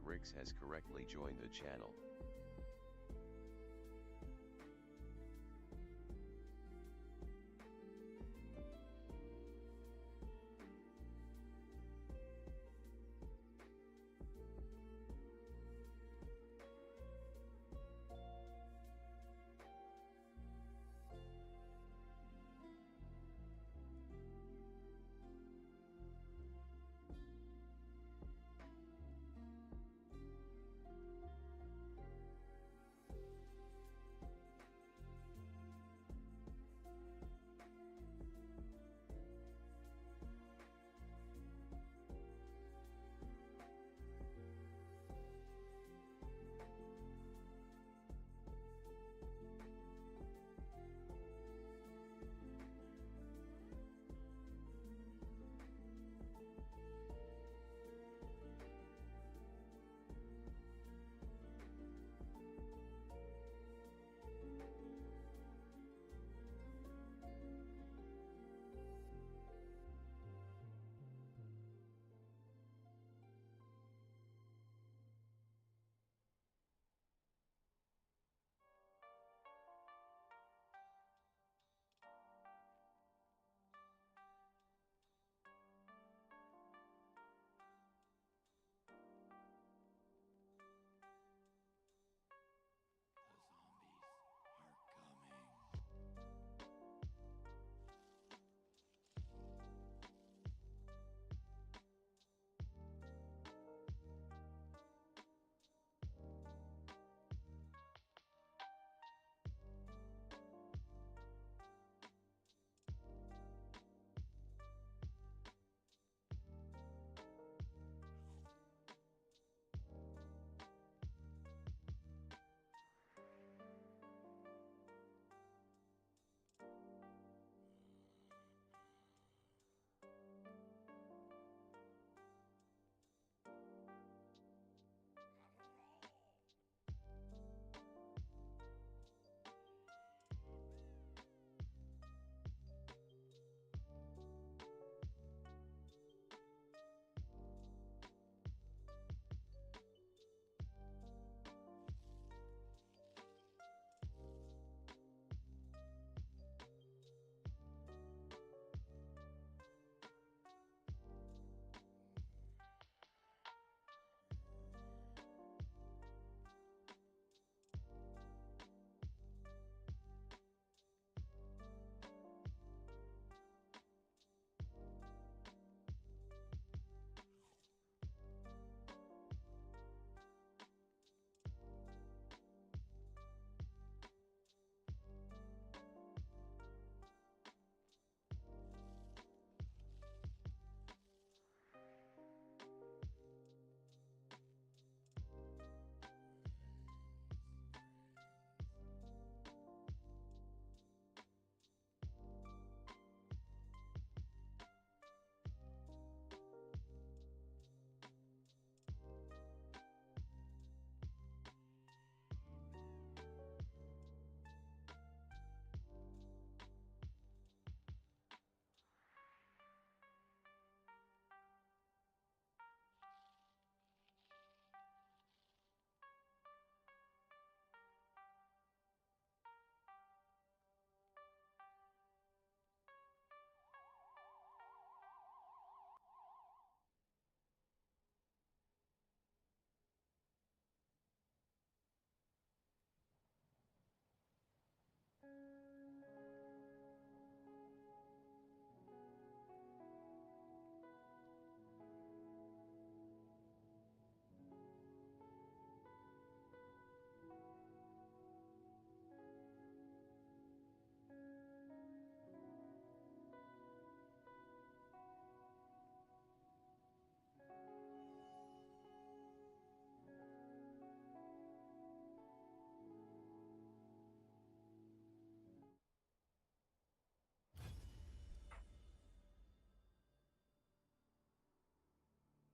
Rix has correctly joined the channel.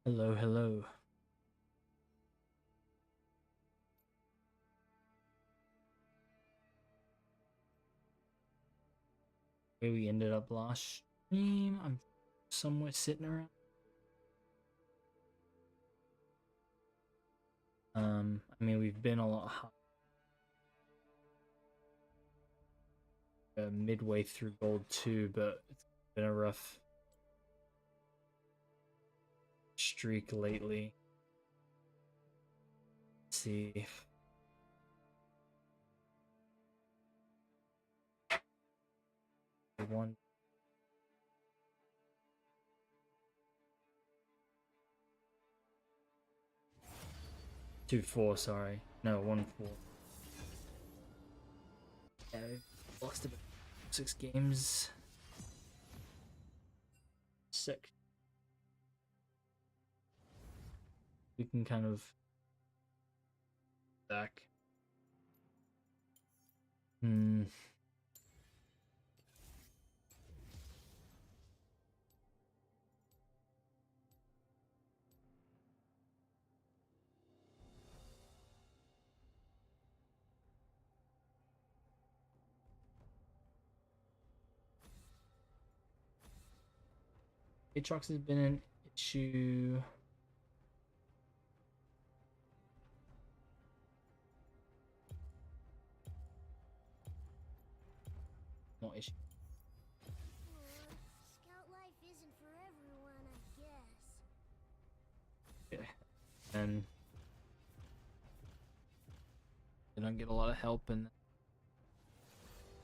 Hello, hello. Okay, we ended up last stream. I'm somewhere sitting around. I mean, we've been a lot midway through Gold 2, but it's been a rough streak lately. Let's see. One. 2-4, sorry. No, 1-4. Yeah, we've lost about 6 games. 6. We can kind of back. Aatrox has been an issue. No issue. Scout life isn't for everyone, I guess. Yeah. And I don't get a lot of help, and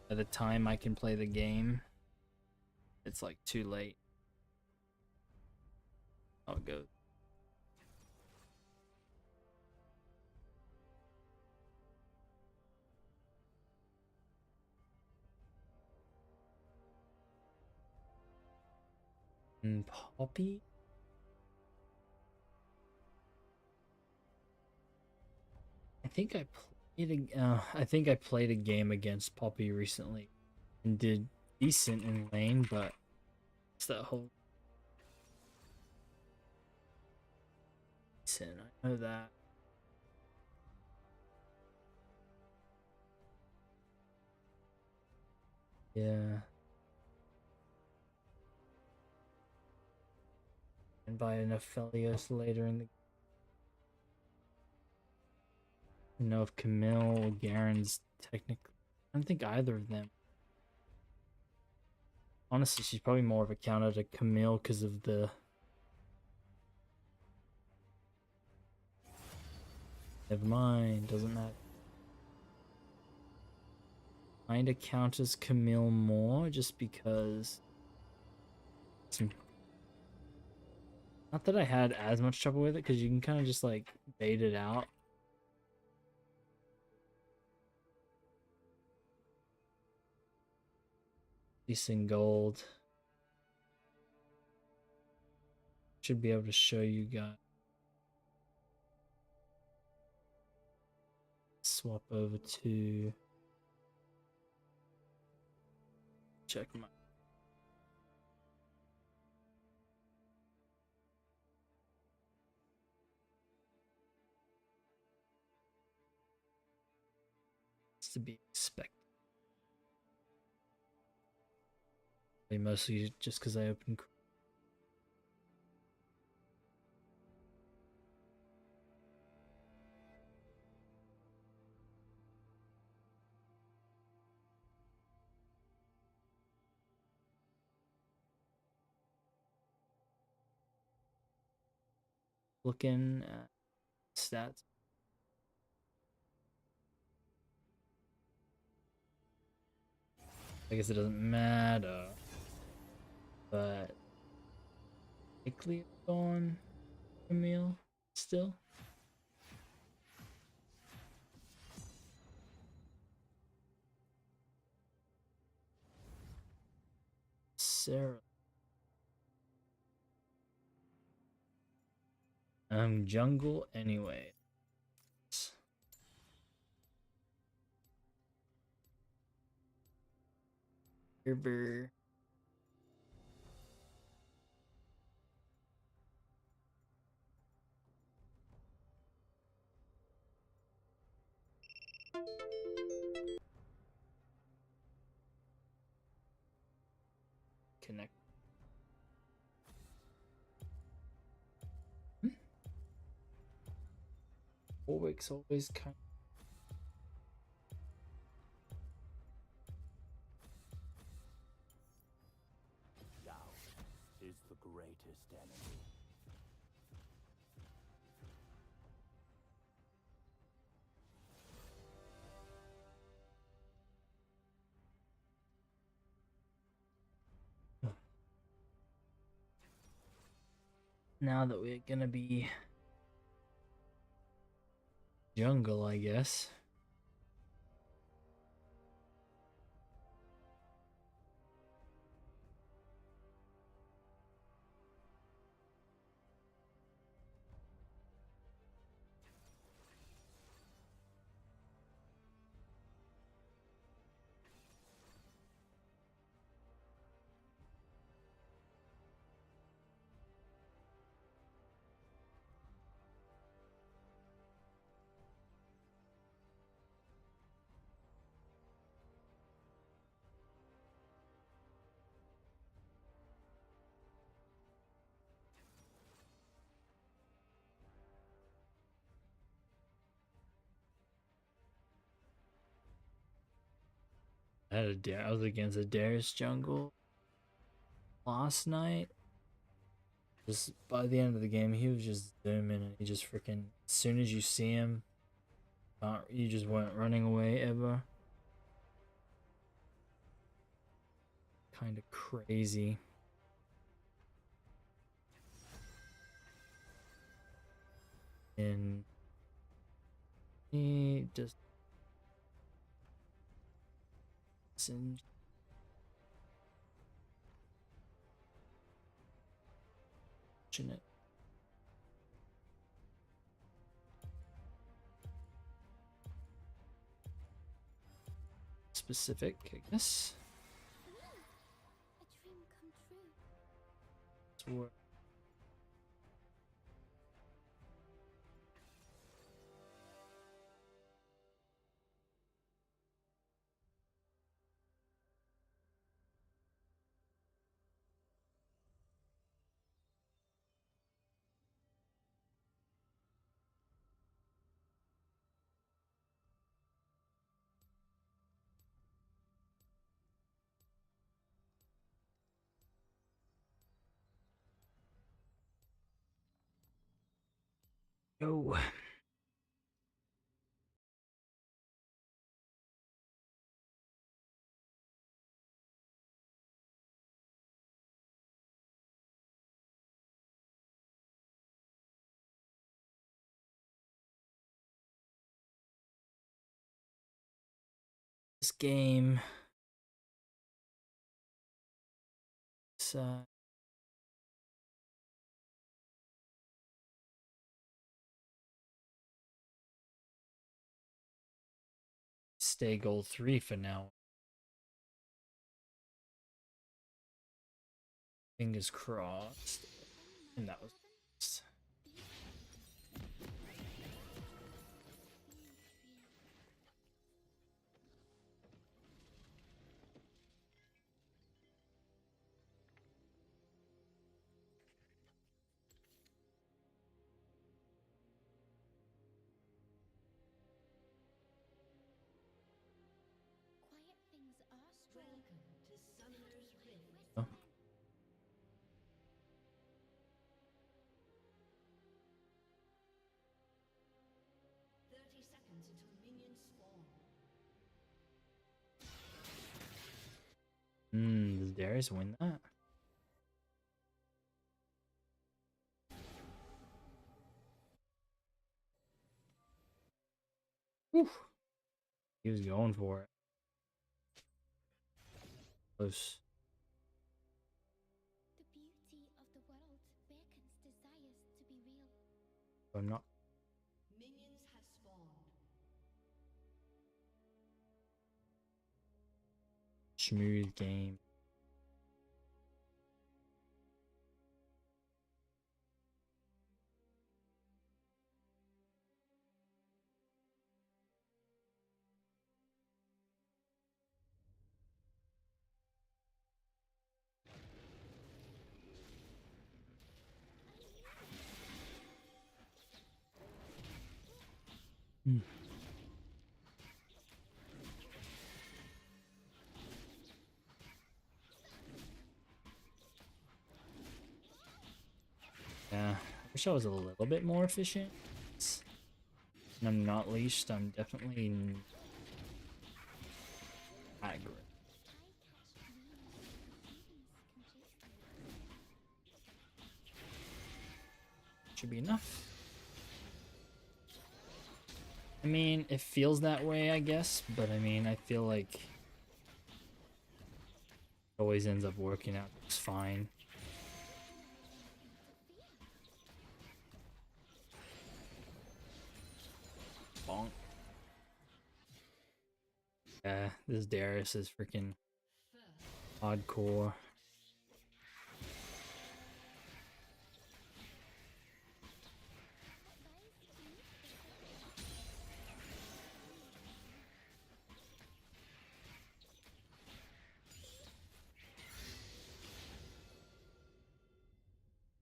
by the time I can play the game, it's like too late. How it goes. And Poppy? I think I played a game against Poppy recently and did decent in lane, but it's that whole decent. I know that. Yeah. And buy an Aphelios later in the. I don't know if Camille or Garen's technically. I don't think either of them. Honestly, she's probably more of a counter to Camille because of the. Never mind, doesn't matter. Kinda counters Camille more just because. Not that I had as much trouble with it because you can kind of just like bait it out. Decent gold. Should be able to show you guys. Swap over to check my. It's to be expected. Mostly just because I opened. Looking at stats. I guess it doesn't matter. But likely on Camille still. Sarah. Jungle anyway. River. Connect. Forward. earthquakes always kind Doubt is the greatest enemy. now that we're gonna be jungle, I guess. I was against a Darius jungle last night. Just by the end of the game, he was just zooming, and he just freaking. As soon as you see him, you just weren't running away ever. Kind of crazy. And he just. It. Specific, I guess. A dream come true. It's work. Yo. This game. Stay goal 3 for now. Fingers crossed. And that was. Quiet things are strong. Welcome to Summoner's Rift. Oh. 30 seconds until minions spawn. Does Darius win that? Whew. He was going for it. Close. The beauty of the world beckons desires to be real. I'm not. Minions have spawned. Smooth game. Yeah, I wish I was a little bit more efficient. And I'm not leashed, I'm definitely not great. Should be enough. I mean, it feels that way, I guess, but I mean, I feel like it always ends up working out just fine. Bonk. Yeah, this Darius is freaking hardcore.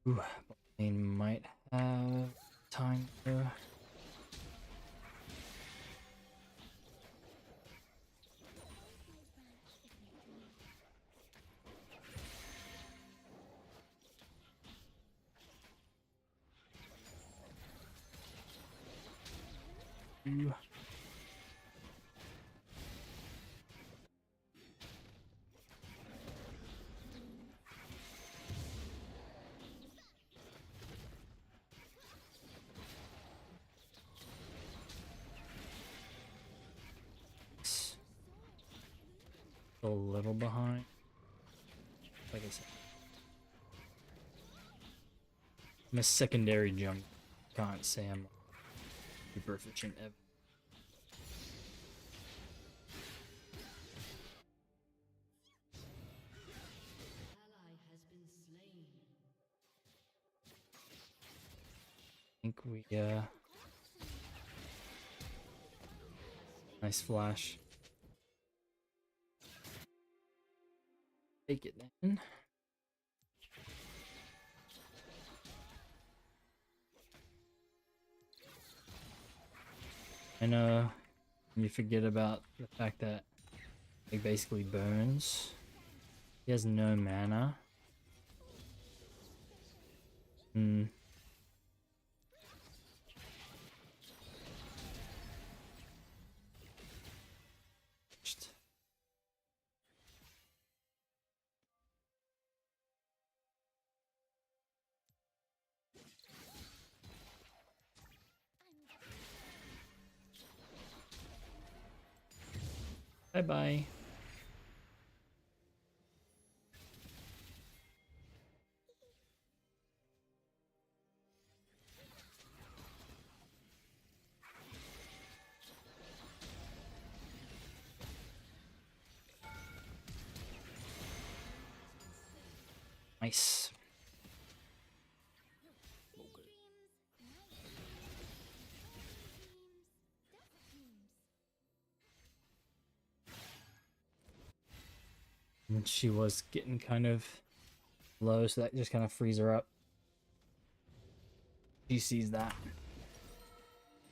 Ooh, they might have time to. Ooh. A little behind. Like I said, I'm a secondary jump. Can't say I'm super efficient ever. Ally has been slain. I think we nice flash. Take it then. I know you forget about the fact that he basically burns. He has no mana. Hmm. Bye bye. Nice. And she was getting kind of low, so that just kind of frees her up. She sees that.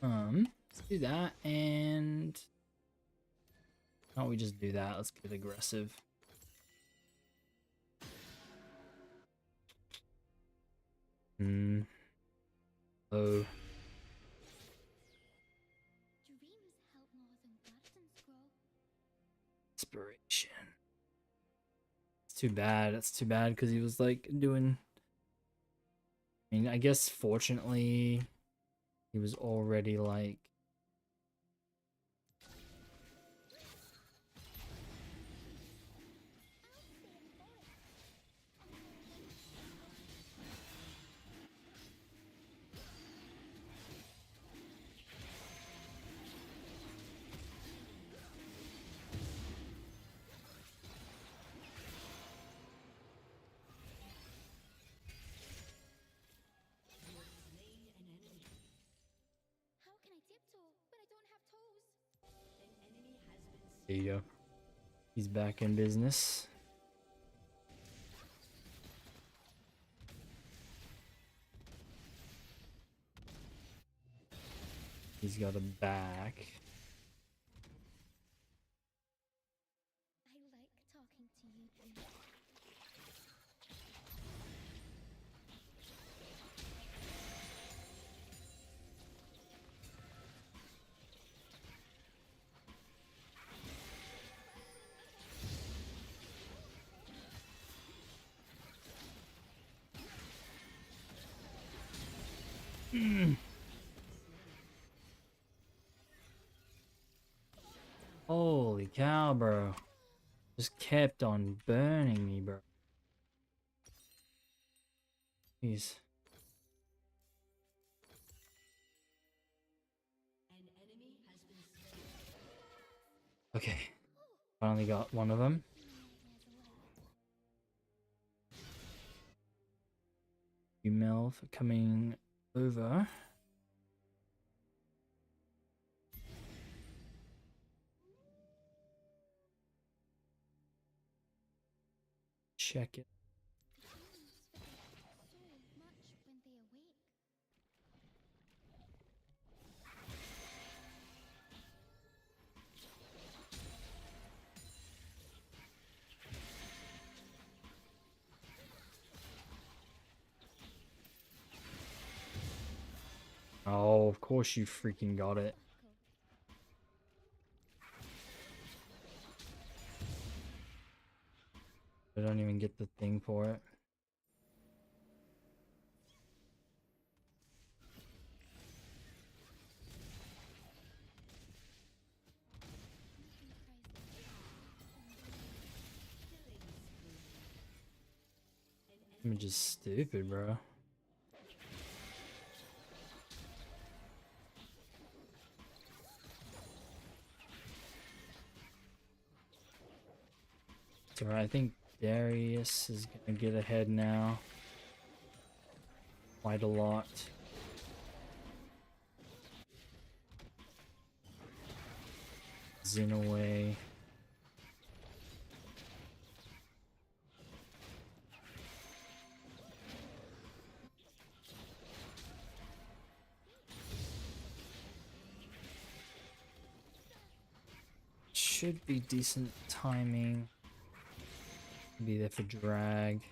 Let's do that, and why don't we just do that? Let's get aggressive. Oh. Dreams help more than gardens grow. Inspiration. It's too bad. That's too bad because he was like doing. I mean, I guess fortunately, he was already like. Slain an enemy. How can I tiptoe when I don't have toes? An enemy has been slain. There you go. He's back in business. He's got a back. I like talking to you, Dream. Holy cow, bro. Just kept on burning me, bro. Jeez. An enemy has been slain. Okay. Finally got one of them. Female for coming over. Check it. Humans forget so much when they awake. Oh, of course you freaking got it. I don't even get the thing for it. I'm just stupid, bro. It's alright, I think Darius is gonna get ahead now. Quite a lot. Zin away. Should be decent timing. Be there for drag.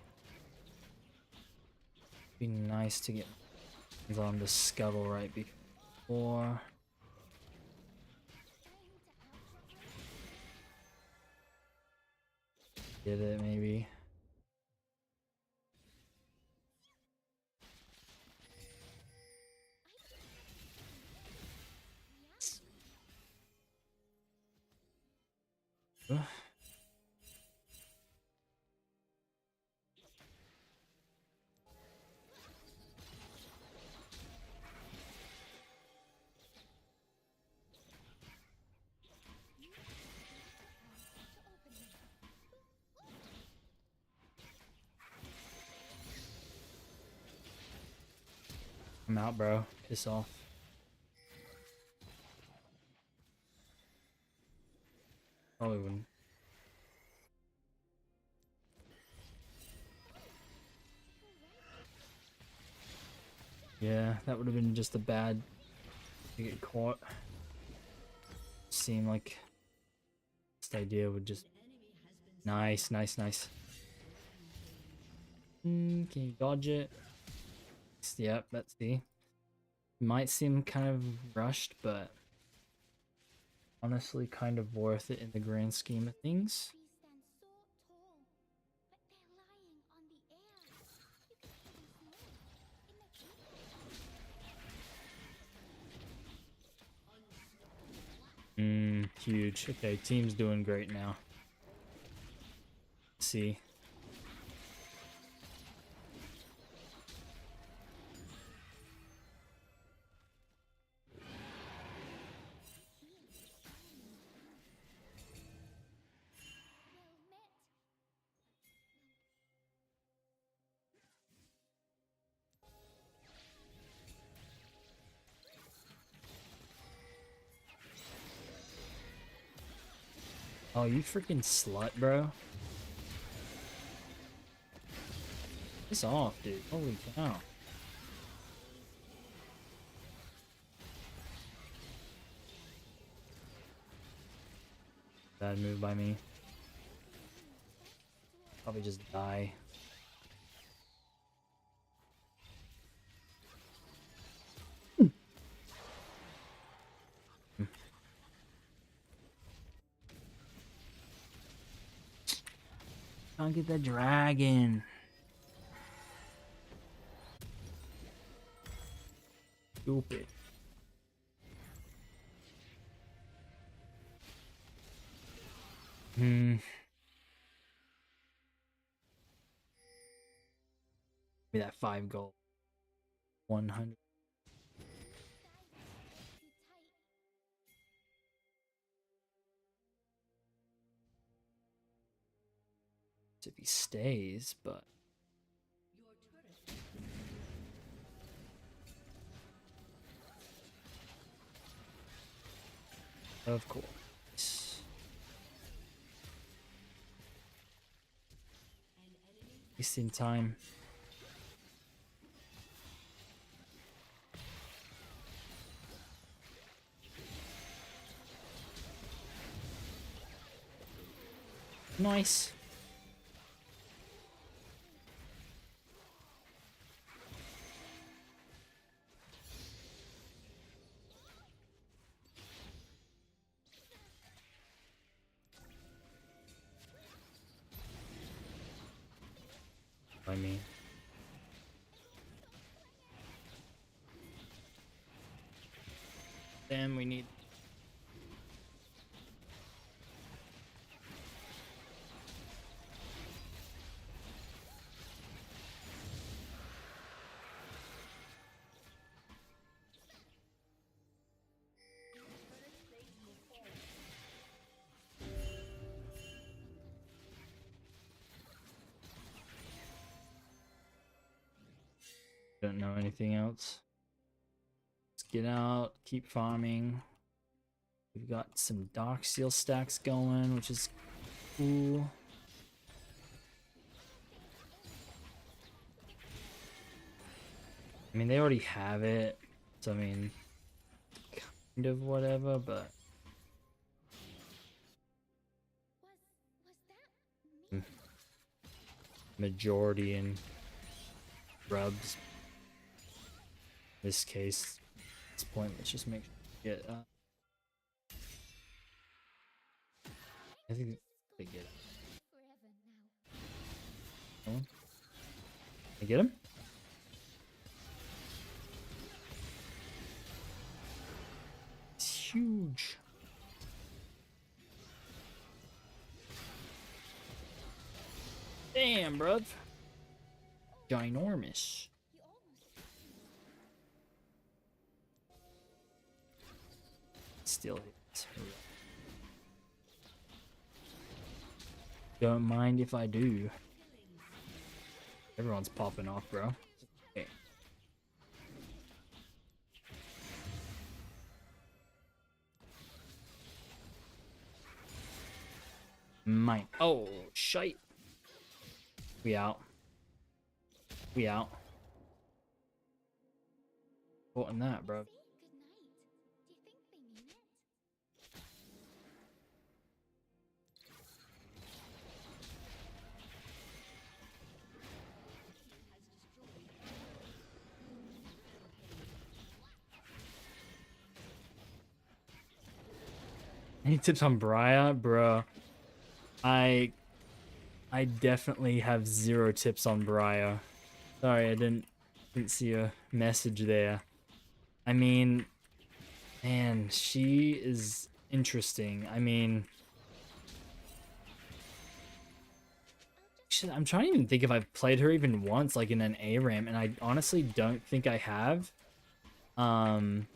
Be nice to get on the scuttle right before. Get it, maybe. Ugh. I'm out, bro. Piss off. Probably wouldn't. Yeah, that would have been just a bad to get caught. Seemed like this idea would just nice. Can you dodge it? Yep, let's see. Might seem kind of rushed, but honestly kind of worth it in the grand scheme of things. Trees stand so tall, but they're lying on the air. You can even smoke in the tree. Huge. Okay, team's doing great now. Let's see. Well met. Oh, you freaking slut, bro. Piss off, dude. Holy cow. Bad move by me. Probably just die. Can't get that dragon. Stupid. Give me that 5 gold. 100. If he stays, but Your turret of course. Wasting time. Nice. I mean, then we need. Don't know anything else. Let's get out, keep farming. We've got some dark seal stacks going, which is cool. I mean, they already have it, so I mean, kind of whatever, but Was that me? majority in rubs. In this case, at this point, let's just make sure we get. I think they get it. Forever now. Come on. I get him. It's huge. Damn, bruv. Ginormous. He almost Still hits. Don't mind if I do. Everyone's popping off, bro. Okay. Mine. Oh, shite. We out. We out. What in that, bro? say goodnight. Do you think they mean it? Any tips on Briar? Bro. I definitely have 0 tips on Briar. Sorry, I didn't see a message there. I mean, man, she is interesting. I mean, shit, I'm trying to even think if I've played her even once, like in an ARAM, and I honestly don't think I have. But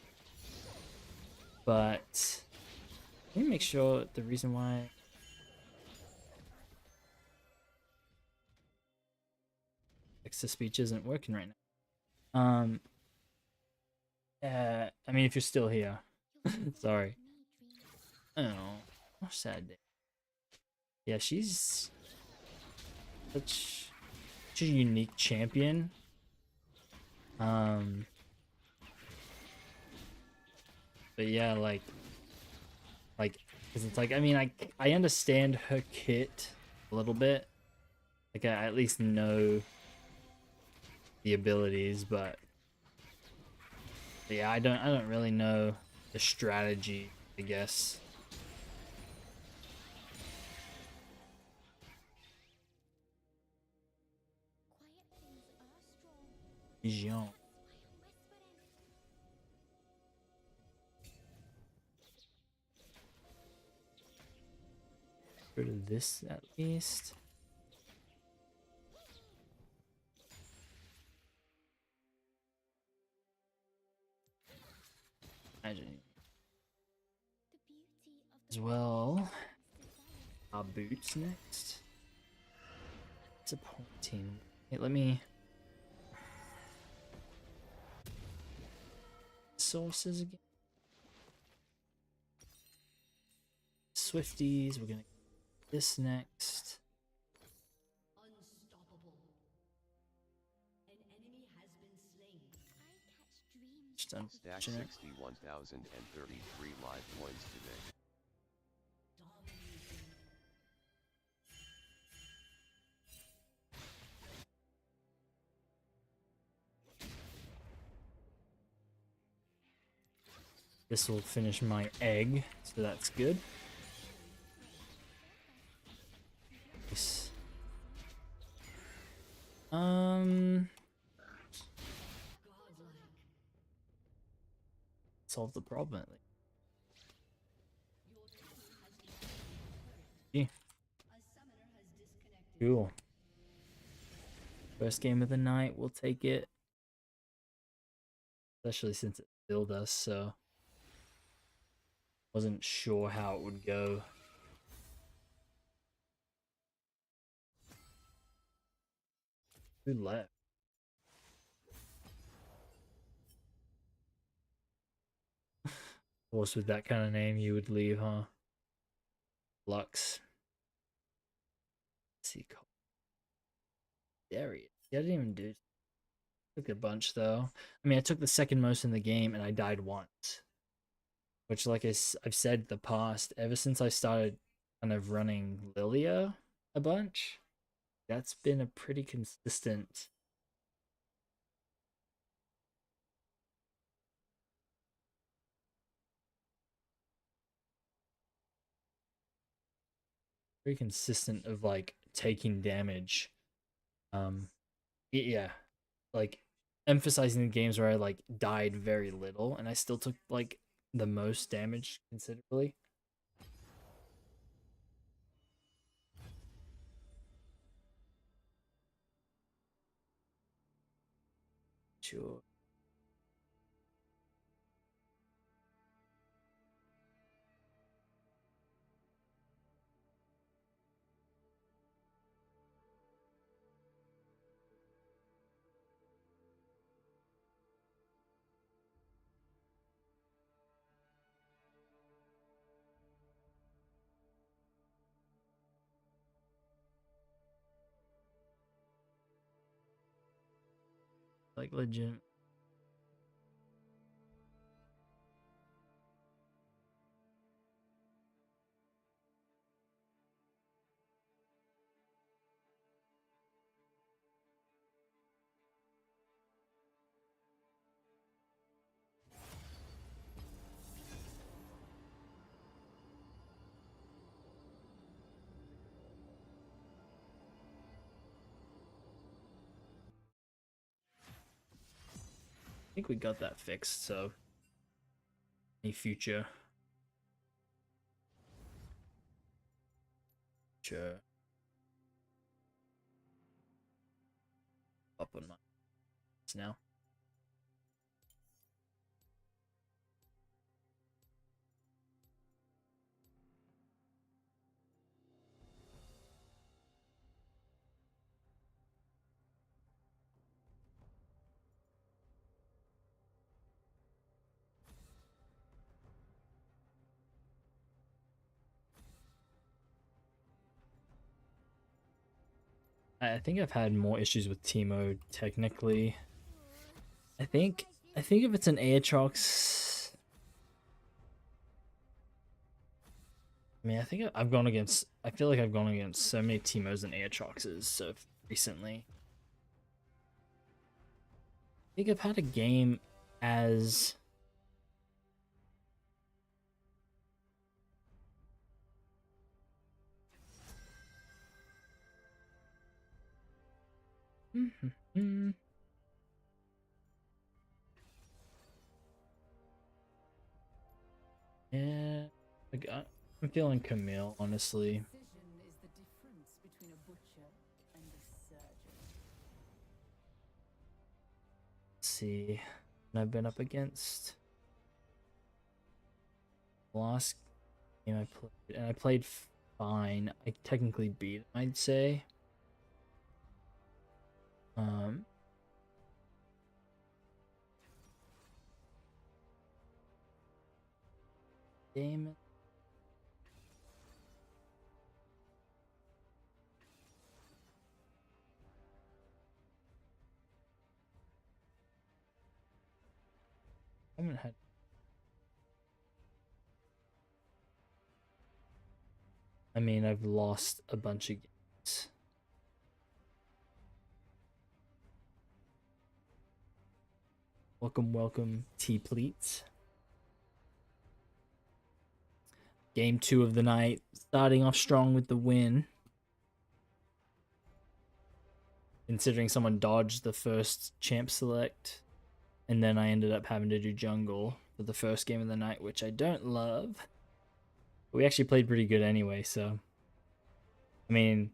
let me make sure the reason why. Text-to-speech isn't working right now. I mean, if you're still here. Sorry. Oh, sad day. Yeah, she's such a unique champion. But yeah, like Because it's like, I mean, I understand her kit a little bit. Like, I at least know the abilities, but yeah, I don't really know the strategy, I guess. Quiet things are strong. Jean. That's why I'm whispering. Rid of this at least. Imagine The beauty of as the well. is desire. Our boots next. Disappointing. Hey, let me. Sources again. Swifties. We're gonna get this next. Unstoppable. An enemy has been slain. I catch dreams. Just Stack unfortunate. 61,033 live points today. Dominating. This will finish my egg, so that's good. Nice. Godlike. Solve the problem at least. Your team has destroyed a turret. Yeah. A summoner has disconnected. Cool. First game of the night, we'll take it. Especially since it billed us, so wasn't sure how it would go. Who left? Of course, with that kind of name, you would leave, huh? Lux. Let's see. There he is. Yeah, I didn't even do. Took a bunch though. I mean, I took the second most in the game, and I died once. Which, like I've said in the past, ever since I started kind of running Lilia a bunch, that's been a pretty consistent. Very consistent of like taking damage. Yeah, like emphasizing the games where I like died very little and I still took like the most damage considerably. Sure. Like legit. I think we got that fixed, so any future. Sure. Up on my now. I think I've had more issues with Teemo technically. I think if it's an Aatrox, I mean, I think I've gone against. I feel like I've gone against so many Teemos and Aatroxes so recently. I think I've had a game as yeah, I'm feeling Camille, honestly. Precision is the difference between a butcher and a surgeon. Let's see, and I've been up against the last game I played, and I played fine. I technically beat him, I'd say. Game. I haven't had. I mean, I've lost a bunch of games. Welcome, welcome, T-Pleats. Game 2 of the night, starting off strong with the win. Considering someone dodged the first champ select, and then I ended up having to do jungle for the first game of the night, which I don't love. But we actually played pretty good anyway, so I mean,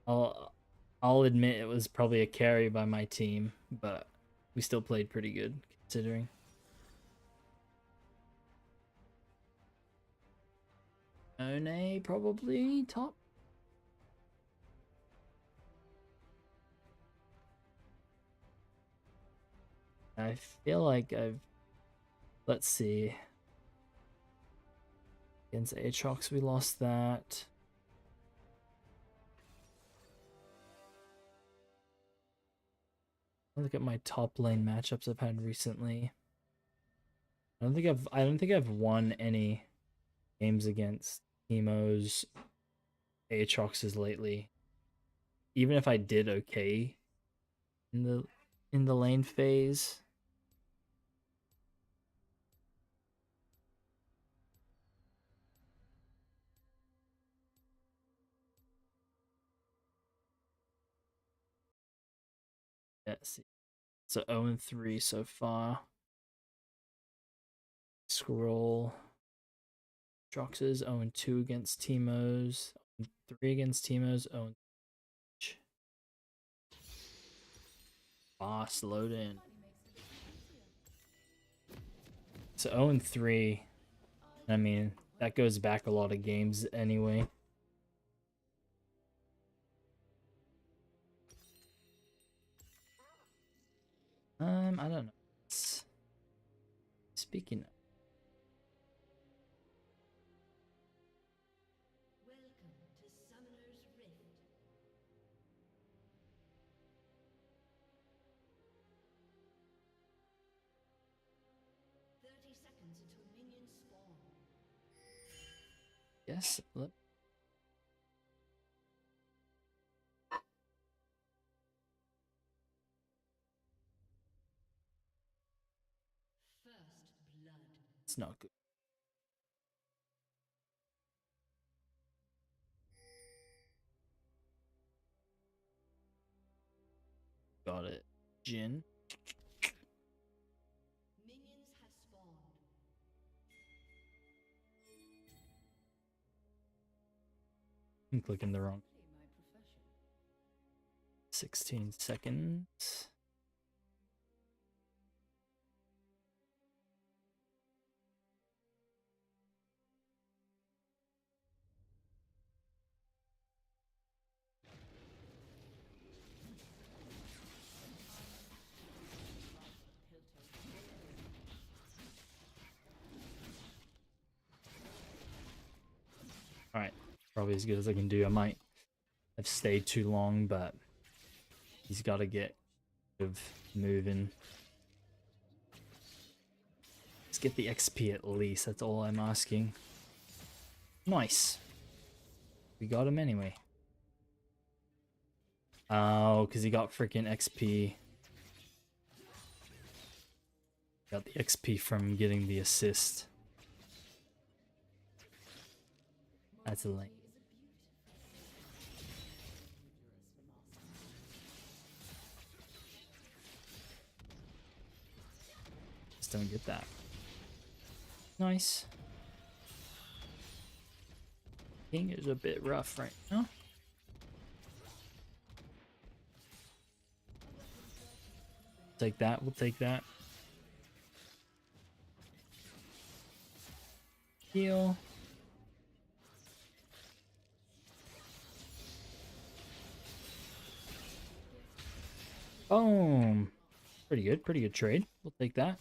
I'll admit it was probably a carry by my team, but we still played pretty good considering. One probably top. I feel like I've. Let's see. Against Aatrox, we lost that. Look at my top lane matchups I've had recently. I don't think I've won any games against Teemos, Aatroxes lately. Even if I did okay in the lane phase. Let's see. So 0-3 so far. Scroll. Troxes 0-2 against Teemos. 3 against Teemos. 0. Boss load in. So 0-3. I mean, that goes back a lot of games anyway. I don't know. Speaking of. Welcome to Summoner's Rift. Seconds until minions spawn. Yes, look. First blood. It's not good. Got it. Jin. Minions have spawned. I'm clicking the wrong. My profession. 16 seconds. Alright, probably as good as I can do. I might have stayed too long, but he's got to get moving. Let's get the XP at least, that's all I'm asking. Nice. We got him anyway. Oh, because he got freaking XP. Got the XP from getting the assist. That's a lame. Just don't get that. Nice. King is a bit rough right now. Take that, we'll take that. Heal. Boom. Pretty good trade. We'll take that.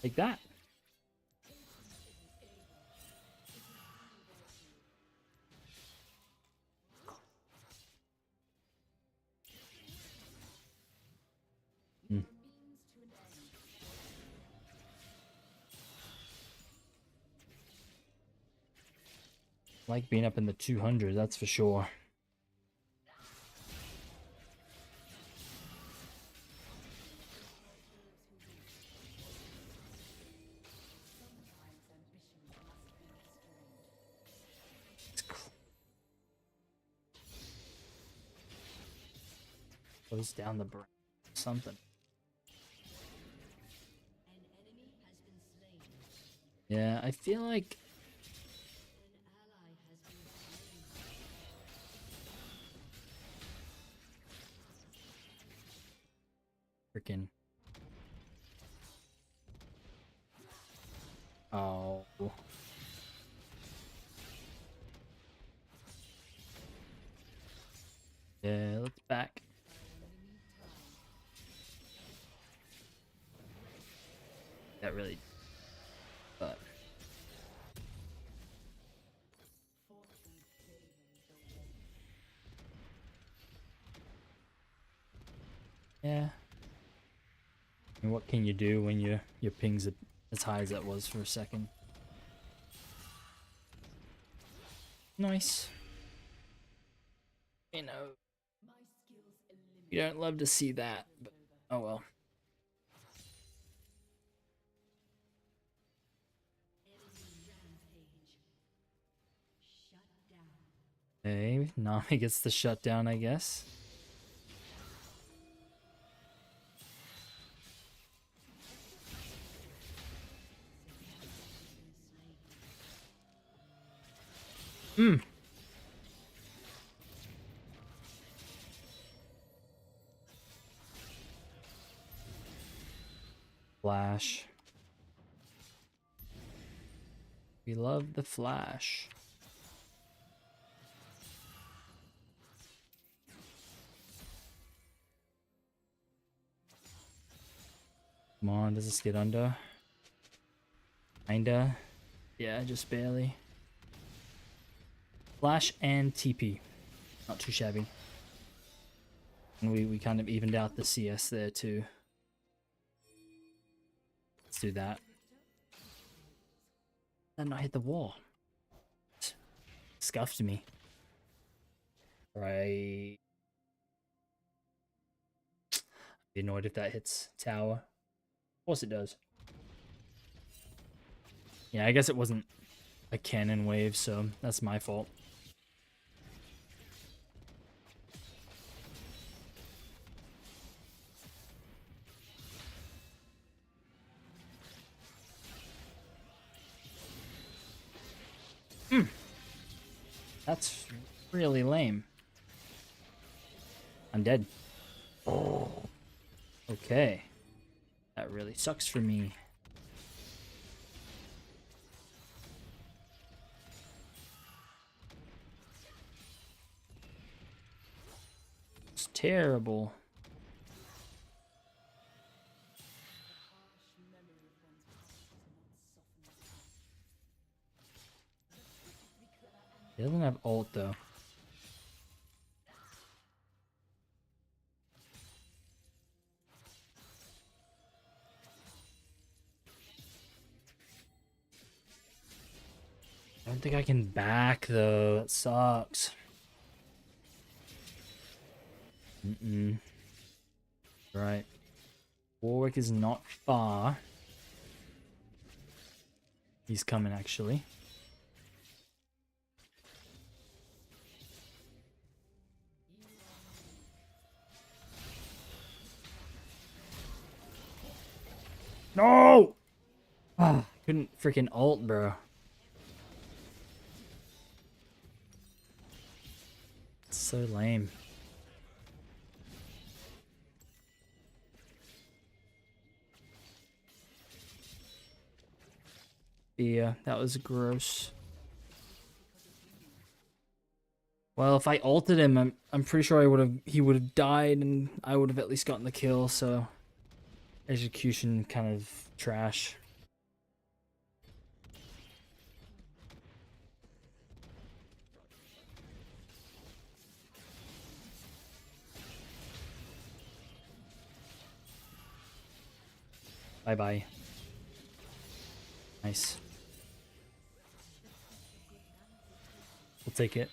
Take that. Like being up in the 200, that's for sure. Goes down the brain. Something. Yeah, I feel like freaking. Oh. Yeah, let's back. That really. But. Yeah. And what can you do when your ping's as high as that was for a second? Nice. You know, you don't love to see that, but oh well. Okay, Nami gets the shutdown, I guess. Flash. We love the flash. Come on, does this get under? Kinda. Yeah, just barely. Flash and TP. Not too shabby. And we kind of evened out the CS there too. Let's do that. And not hit the wall. Scuffed me. Right. I'd be annoyed if that hits tower. Of course it does. Yeah, I guess it wasn't a cannon wave, so that's my fault. That's really lame. I'm dead. Okay. That really sucks for me. It's terrible. He doesn't have ult though. I don't think I can back though. That sucks. Right. Warwick is not far. He's coming actually. No! Ah, couldn't freaking ult, bro. It's so lame. Yeah, that was gross. Well, if I ulted him, I'm pretty sure he would have died and I would have at least gotten the kill, so execution kind of trash. Bye-bye. Nice. We'll take it.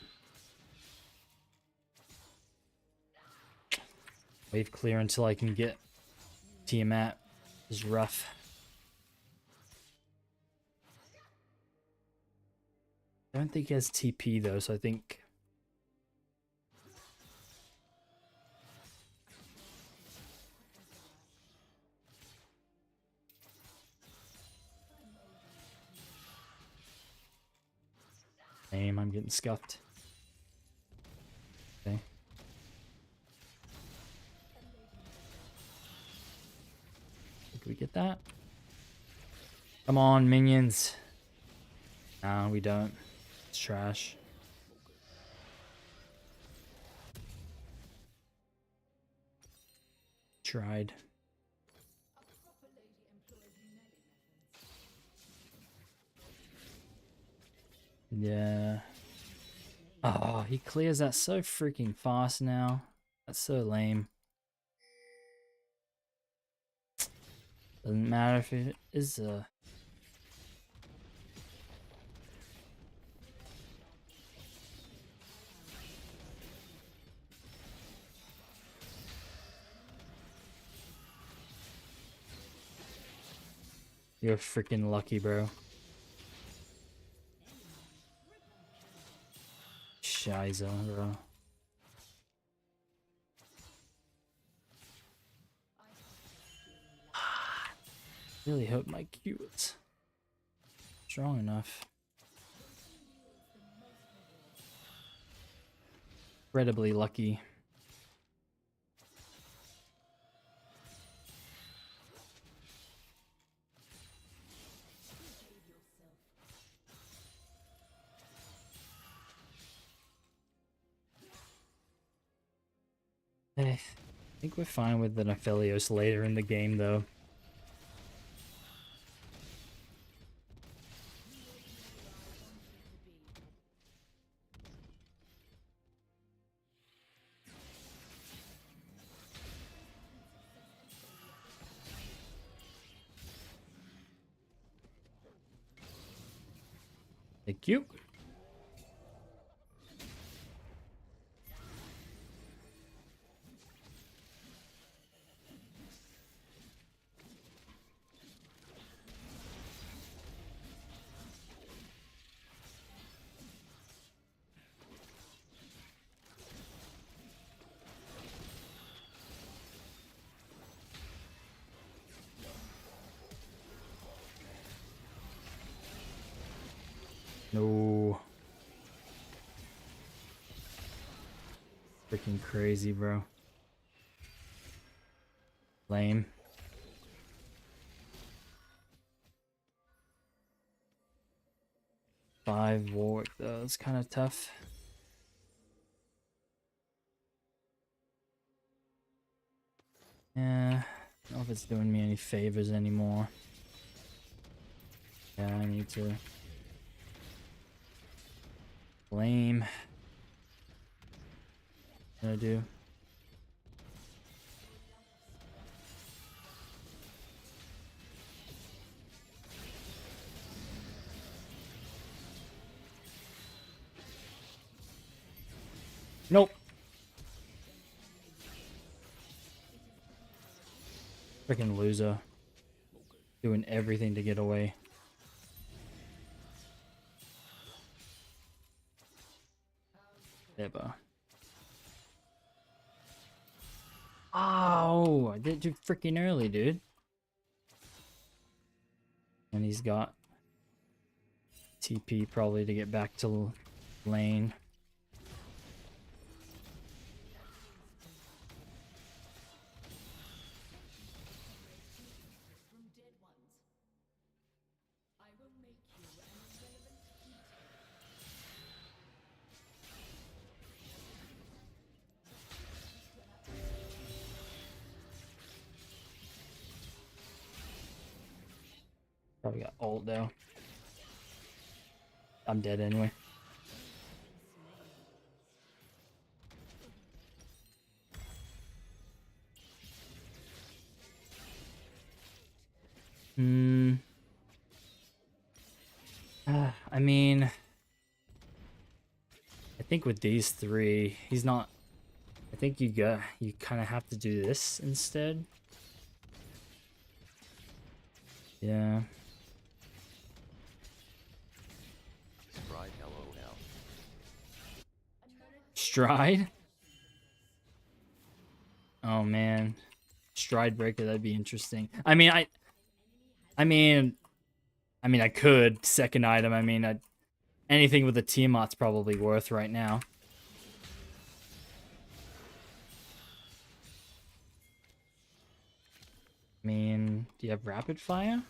Wave clear until I can get Tiamat. Is rough. I don't think he has TP though, so I think... Damn, I'm getting scuffed. Okay. Did we get that? Come on, minions. No, we don't. It's trash. Tried. Yeah. Oh, he clears that so freaking fast now. That's so lame. Doesn't matter if it is You're freaking lucky, bro. Shiza, bro. Really hope my Q is strong enough. Incredibly lucky. I think we're fine with the Nephelios later in the game, though. Thank you. No. Freaking crazy, bro. Lame. Five Warwick though, it's kind of tough. Yeah, I don't know if it's doing me any favors anymore. Yeah, I need to blame. What do I do? Nope. Freaking loser. Doing everything to get away. Never. Oh, I did too freaking early, dude. And he's got TP probably to get back to lane. From dead ones. I will make you an irrelevant detail. Probably got ult though. I'm dead anyway. I mean, I think with these three, he's not. I think you kind of have to do this instead. Yeah. Stride LOL. Stride? Oh man. Stride breaker, that'd be interesting. I mean, I could second item. Anything with a Tiamat's probably worth right now. I mean, do you have rapid fire?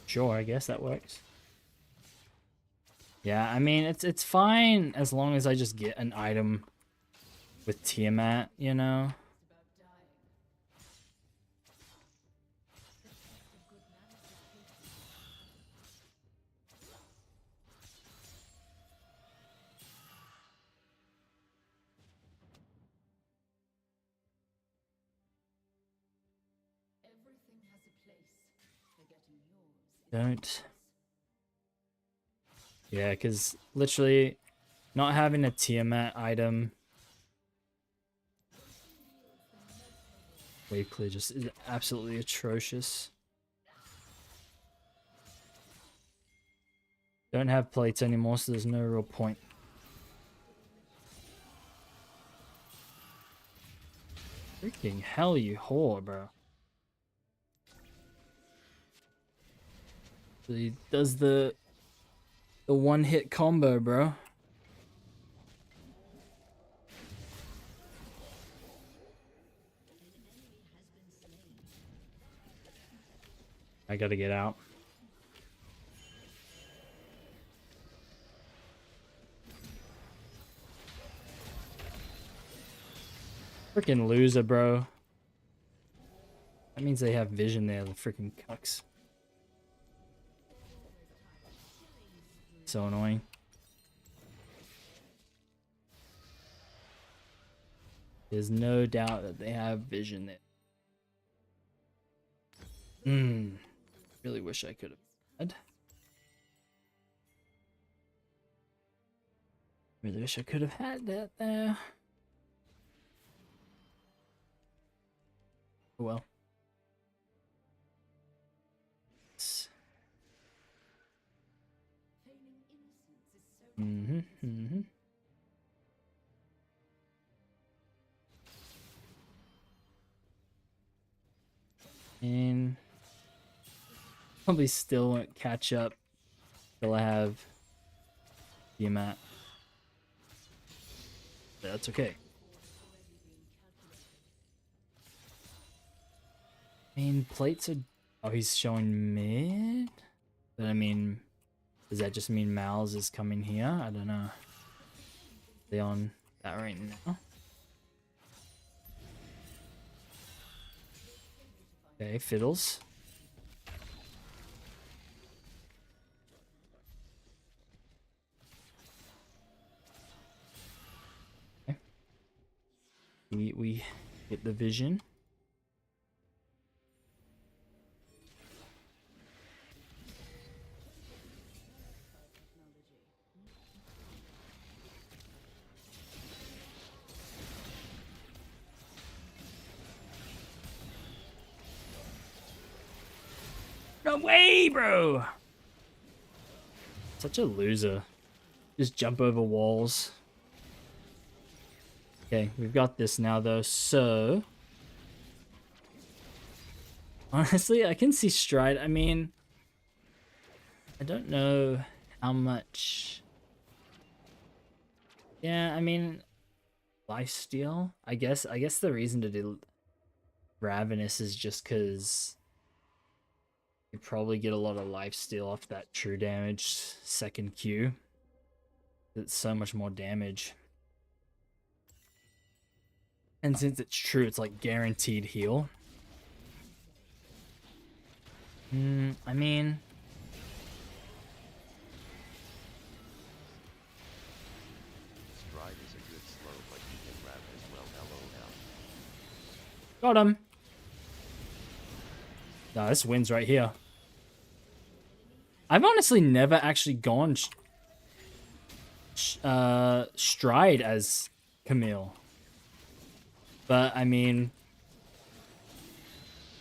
Sure, I guess that works. Yeah, I mean, it's fine as long as I just get an item with Tiamat, you know? Everything has a place. Forgetting yours is Don't. Yeah, because literally not having a Tiamat item wave clear just is absolutely atrocious. Don't have plates anymore, so there's no real point. Freaking hell, you whore, bro. So he does the one-hit combo, bro. I gotta get out. Freaking loser, bro. That means they have vision there, the freaking cucks. So annoying. There's no doubt that they have vision there. Really wish I could have had. Really wish I could have had that there. Oh well. Feigning innocence is so And probably still won't catch up till I have the amount. That's okay. I mean, plates are. Oh, he's showing mid? But I mean, does that just mean Mal's is coming here? I don't know. They on that right now? Okay, fiddles. Okay. We get the vision. No way, bro. Such a loser. Just jump over walls. Okay, we've got this now though, so honestly, I can see Stride. I mean, I don't know how much. Yeah, I mean, lifesteal. I guess the reason to do Ravenous is just because you probably get a lot of lifesteal off that true damage second Q. It's so much more damage. And since it's true, it's like guaranteed heal. I mean, Stride is a good slow, but you can wrap as well. LOL. got him. Nah, this wins right here. I've honestly never actually gone Stride as Camille. But, I mean,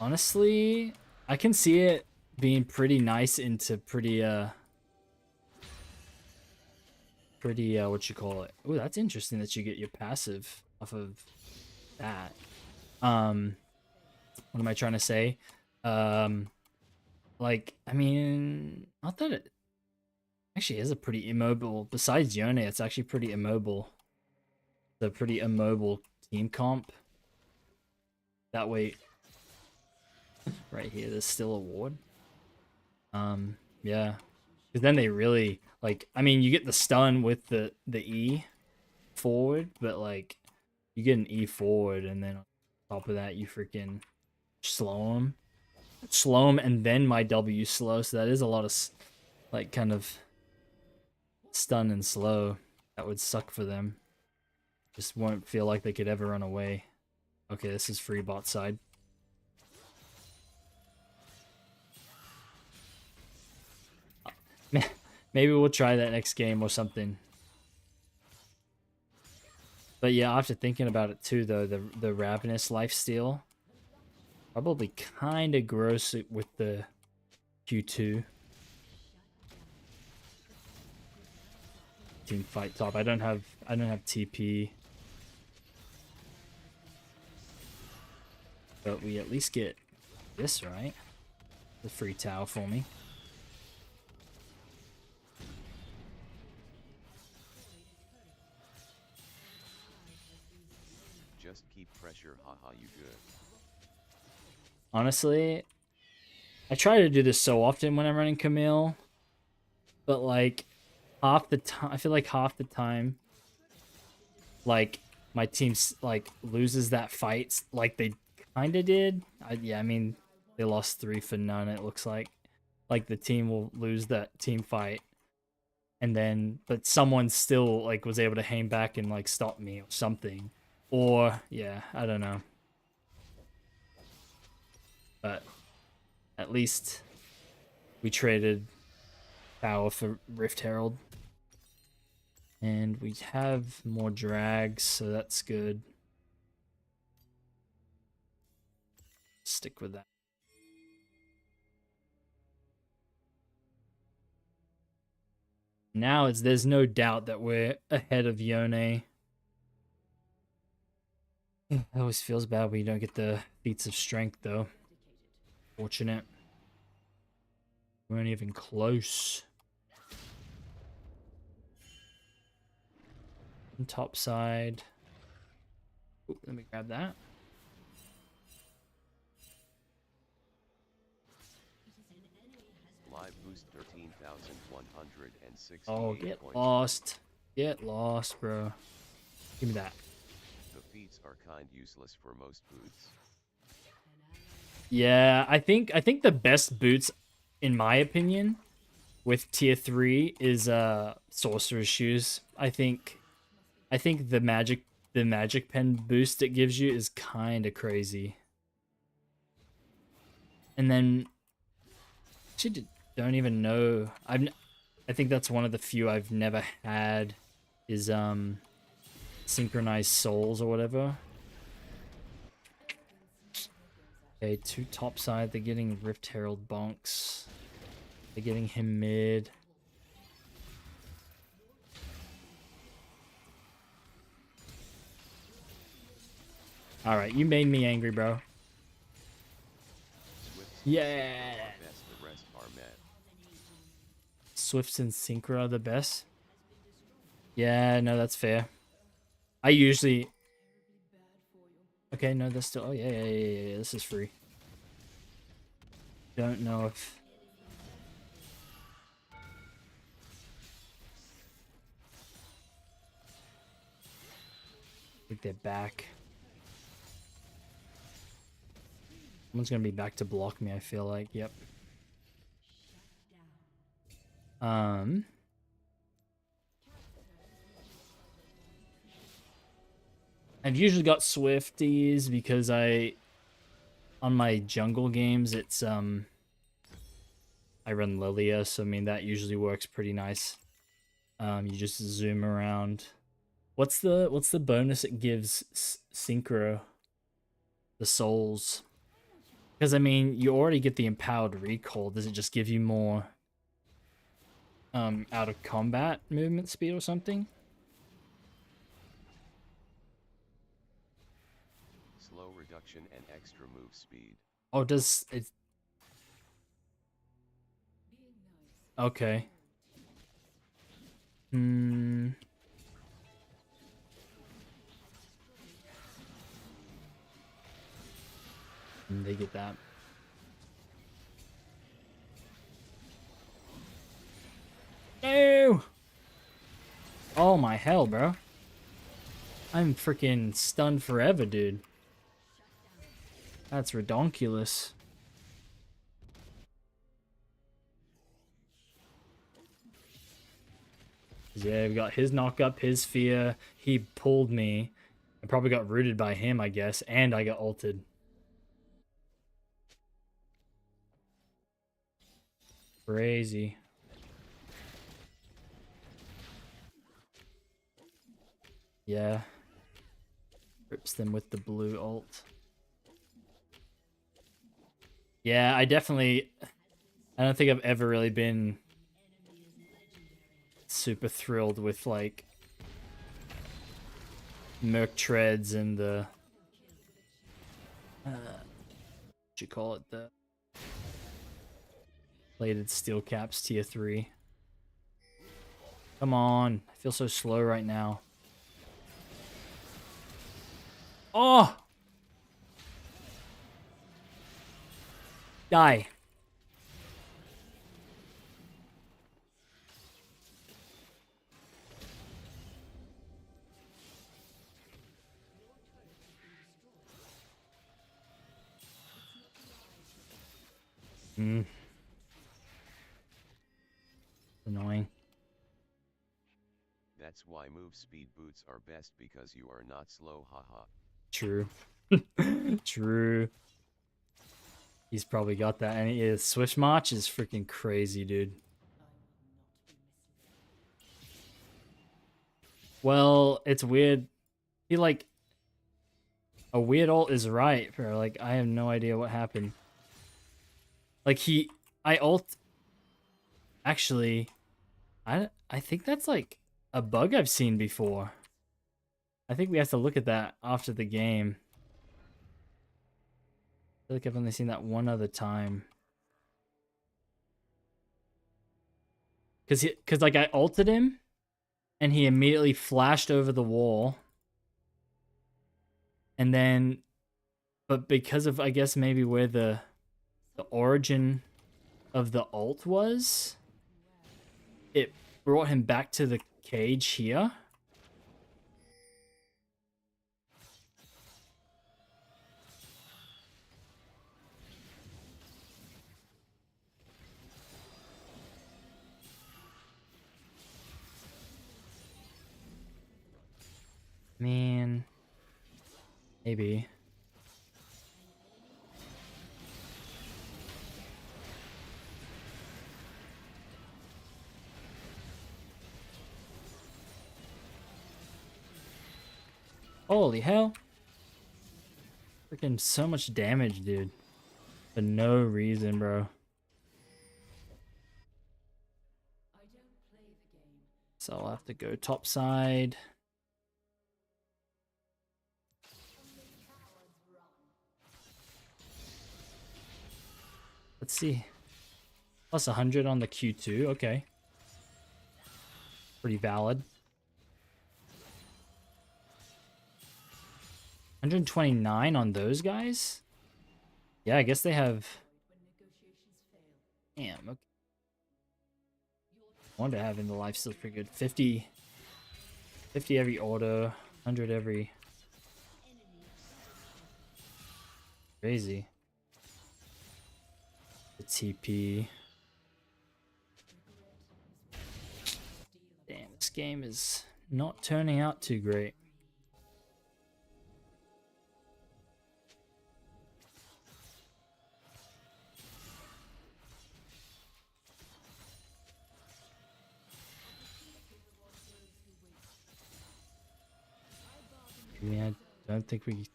honestly, I can see it being pretty nice into pretty, what you call it? Oh, that's interesting that you get your passive off of that. What am I trying to say? Like, I mean, not that it actually is a pretty immobile, besides Yone, it's actually pretty immobile. It's a pretty immobile team comp. That way, right here, there's still a ward. Yeah. Because then they really, like, I mean, you get the stun with the E forward, but, like, you get an E forward, and then on top of that, you freaking slow them. Slow them, and then my W slow, so that is a lot of, like, kind of stun and slow. That would suck for them. Just won't feel like they could ever run away. Okay, this is free bot side. Maybe we'll try that next game or something. But yeah, after thinking about it too, though, the Ravenous lifesteal probably kind of gross with the Q2. Team fight top. I don't have TP. But we at least get this, right? The free tower for me. Just keep pressure, haha, you good. Honestly, I try to do this so often when I'm running Camille, but like half the time, I feel like half the time, like my team like loses that fight, like they kind of did. I mean, they lost 3 for none. It looks like the team will lose that team fight, and then but someone still like was able to hang back and like stop me or something, or yeah, I don't know. But at least we traded power for Rift Herald. And we have more drags, so that's good. Stick with that. Now there's no doubt that we're ahead of Yone. It always feels bad when you don't get the feats of strength, though. Fortunate. We weren't even close. And top side. Ooh, let me grab that. Live boost 13,160. Oh, get lost. Get lost, bro. Give me that. The feats are kind useless for most boots. Yeah, I think the best boots, in my opinion, with tier 3 is sorcerer's shoes. I think the magic pen boost it gives you is kind of crazy. And then actually don't even know. I think that's one of the few I've never had is synchronized souls or whatever. Okay, 2 top side. They're getting Rift Herald bonks. They're getting him mid. Alright, you made me angry, bro. Swift's Yeah. are best, the rest are met. Swifts and Synchro are the best. Yeah, no, that's fair. I usually... Okay, no, that's still... Oh, yeah, this is free. Don't know if... I think they're back. Someone's gonna be back to block me, I feel like. Yep. I've usually got Swifties because on my jungle games it's I run Lilia, so I mean that usually works pretty nice. You just zoom around. What's the bonus it gives Synchro? The souls. Because I mean, you already get the empowered recall. Does it just give you more out of combat movement speed or something? Slow reduction and extra move speed. Oh, does it? Okay. They get that. No! Oh my hell, bro. I'm freaking stunned forever, dude. That's redonkulous. Yeah, we got his knock up, his fear. He pulled me. I probably got rooted by him, I guess, and I got ulted. Crazy. Yeah. Rips them with the blue ult. Yeah, I don't think I've ever really been super thrilled with like Merc Treads and the what you call it, the plated steel caps tier 3. Come on, I feel so slow right now. Oh! Die. Annoying. That's why move speed boots are best, because you are not slow, haha. True. True. He's probably got that. And his Swish March is freaking crazy, dude. Well, it's weird. He like a weird ult is right, bro. Like I have no idea what happened. Like I ult. Actually, I think that's like a bug I've seen before. I think we have to look at that after the game. I feel like I've only seen that one other time. Cause like I ulted him, and he immediately flashed over the wall. And then, but because of I guess maybe where the origin of the ult was, it brought him back to the cage here. Man, maybe. Holy hell. Freaking so much damage, dude. For no reason, bro. I don't play the game. So I'll have to go top side. Let's see. Plus 100 on the Q2. Okay. Pretty valid. 129 on those guys? Yeah, I guess they have... When negotiations fail, Damn, okay. I wonder having the life steal's pretty good. 50 every auto, 100 every... Crazy. The TP. Damn, this game is not turning out too great. Yeah, I don't think we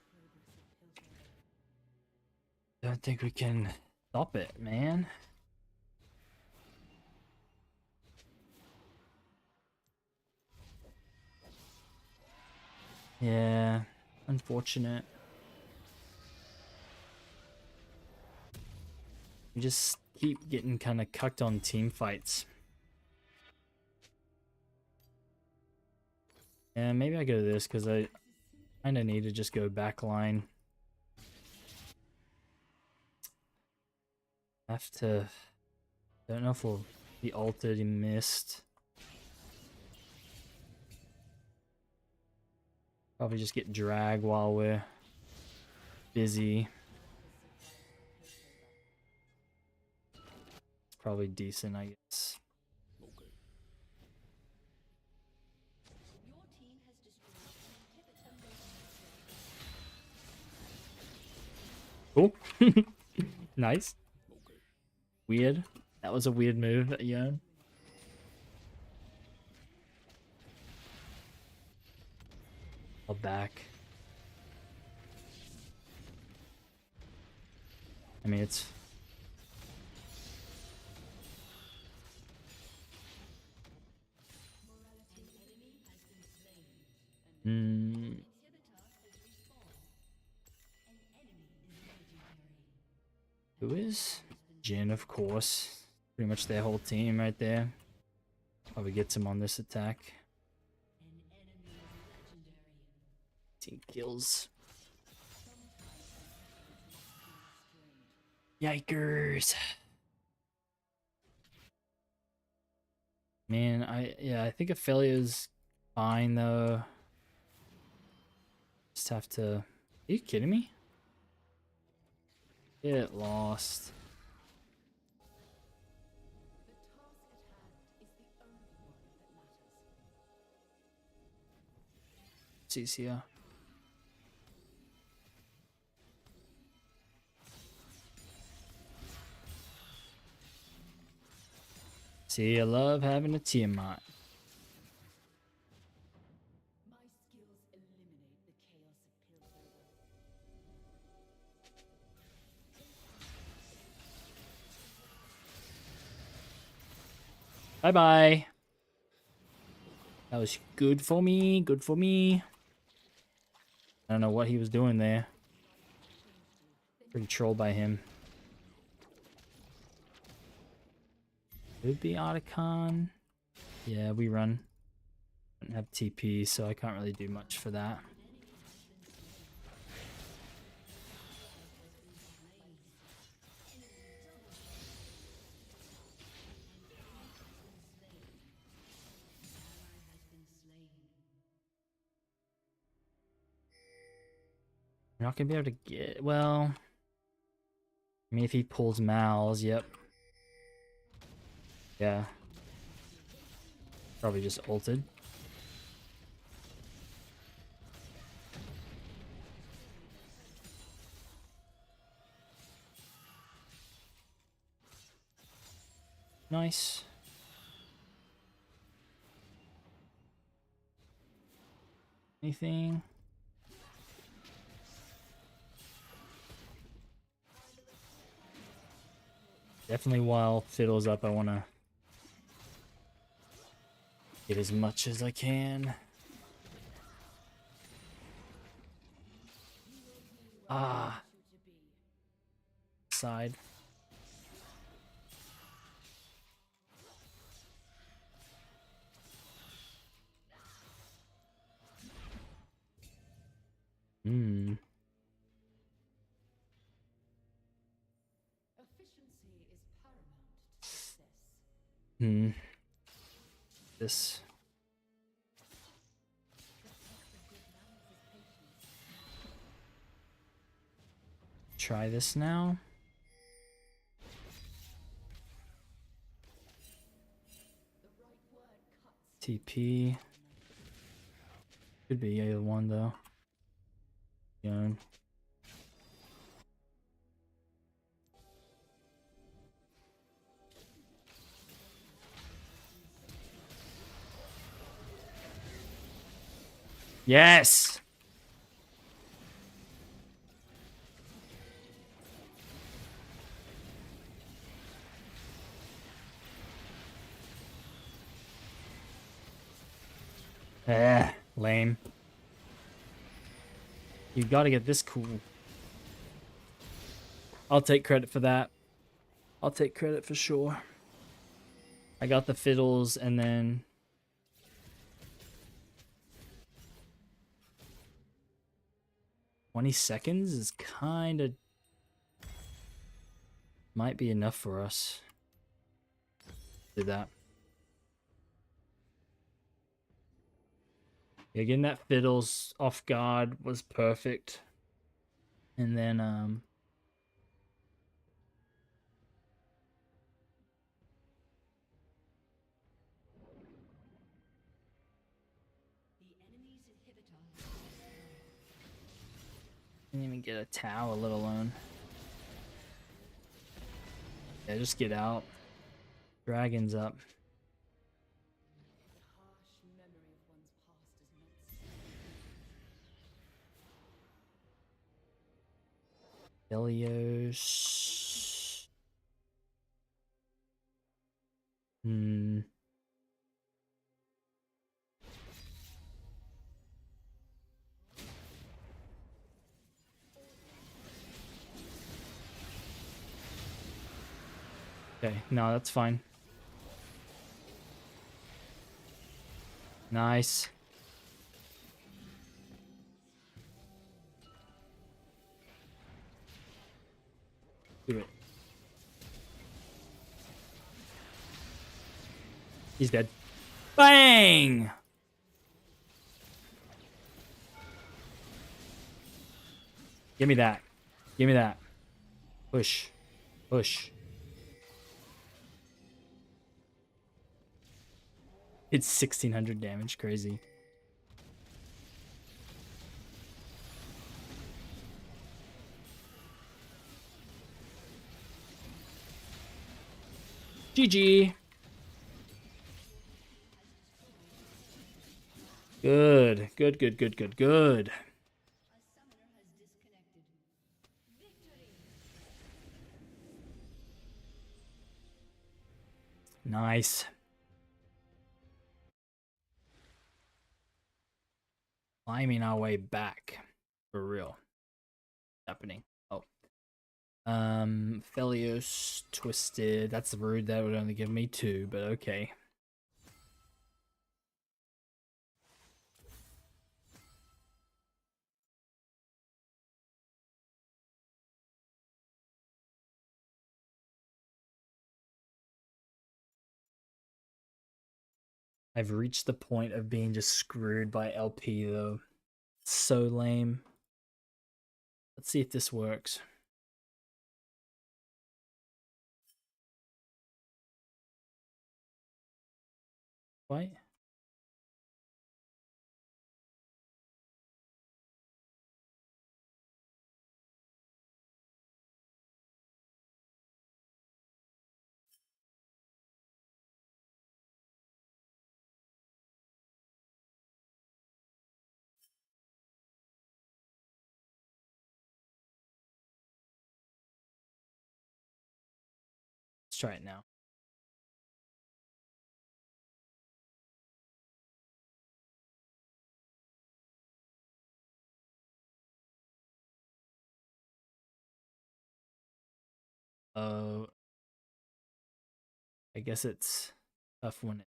can stop it, man. Yeah, unfortunate. We just keep getting kind of cucked on team fights. Yeah, maybe I go to this because I kind of need to just go backline. Have to... Don't know if we'll be altered and missed. Probably just get drag while we're busy. It's probably decent, I guess. Cool. Nice. Weird. That was a weird move, yeah. I'll back. I mean, it's... Who is? Jin, of course. Pretty much their whole team right there. Probably gets him on this attack. 18 kills. Yikers. Man, I think Ophelia's fine though. Just have to... Are you kidding me? Get lost. the task at hand is the only one that matters. It's easier. See, I love having a Tiamat. My skills eliminate the chaos of Piltover. Bye-bye. That was good for me. Good for me. I don't know what he was doing there. Pretty trolled by him. Could be Otacon. Yeah, we run. Don't have TP, so I can't really do much for that. We're not gonna be able to get... Well... I mean, if he pulls Mal's, yep. Yeah. Probably just ulted. Nice. Anything? Definitely while Fiddle's up, I want to get as much as I can. Ah. Side. Hmm. Efficiency is paramount to success. Hmm. This. Try this now. TP. Could be either one though. Yeah. Yes. Lame. You gotta get this cool. I'll take credit for that. I'll take credit for sure. I got the fiddles and then 20 seconds is kind of might be enough for us. Do that. Yeah, getting that fiddles off guard was perfect. And then didn't even get a tower, let alone. Yeah, just get out. Dragon's up. The harsh memory of one's past is not Helios. Hmm. Okay, no, that's fine. Nice. Do it. He's dead. Bang! Give me that. Give me that. Push. Push. It's 1600 damage. Crazy. GG. Good. Good, good, good, good, good. Nice. Climbing our way back. For real. Happening. Oh. Felios twisted. That's rude. That would only give me 2, but okay. I've reached the point of being just screwed by LP though. So lame. Let's see if this works. What? Let's try it now. Oh, I guess it's tough when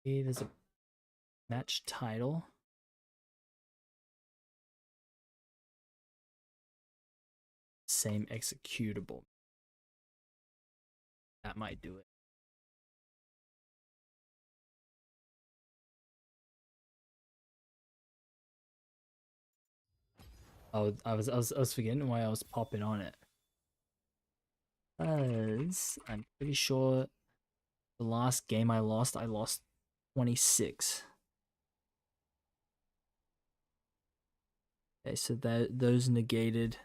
there's a match title. Same executable. That might do it. Oh, I was forgetting why I was popping on it. Because I'm pretty sure the last game I lost 26. Okay, so those negated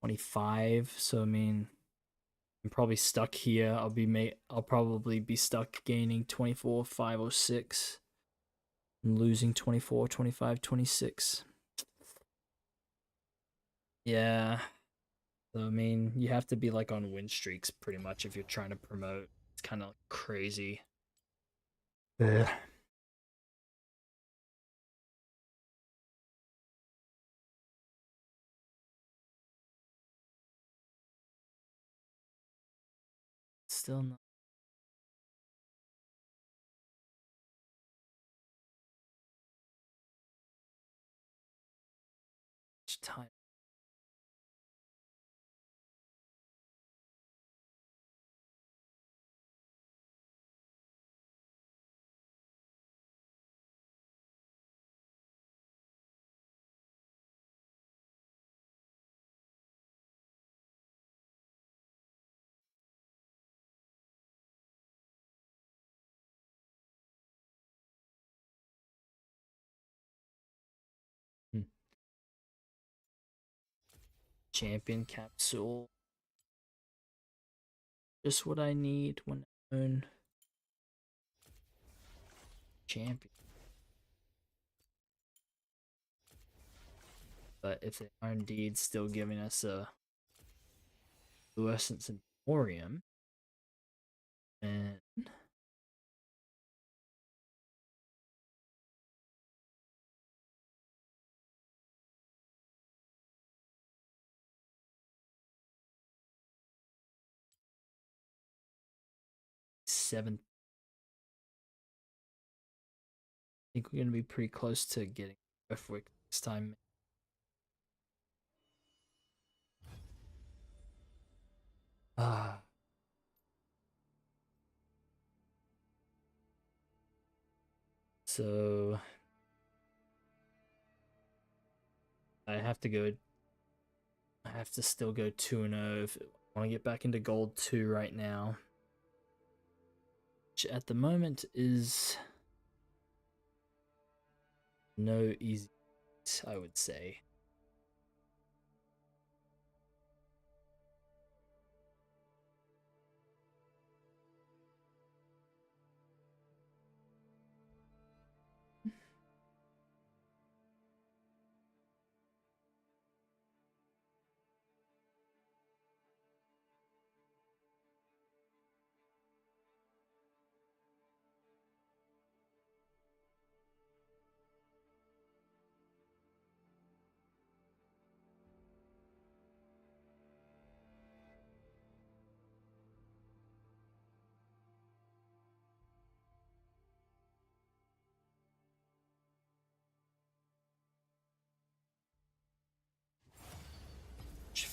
25. So I mean, I'm probably stuck here. I'll probably be stuck gaining 24, 5 or 6 and losing 24, 25, 26. Yeah. So I mean, you have to be like on win streaks pretty much if you're trying to promote. It's kind of crazy. Ugh. Still not. Much time. Hmm. Champion capsule. Just what I need when I own champion. But if they are indeed still giving us a Fluorescence Emporium, and 7, I think we're gonna be pretty close to getting Earthwick this time. Ah. So I have to go. I have to still go 2-0 if I want to get back into gold 2 right now. Which at the moment is no easy, I would say.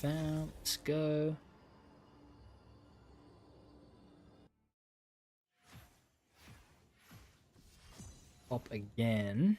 Found. Let's go. Pop again.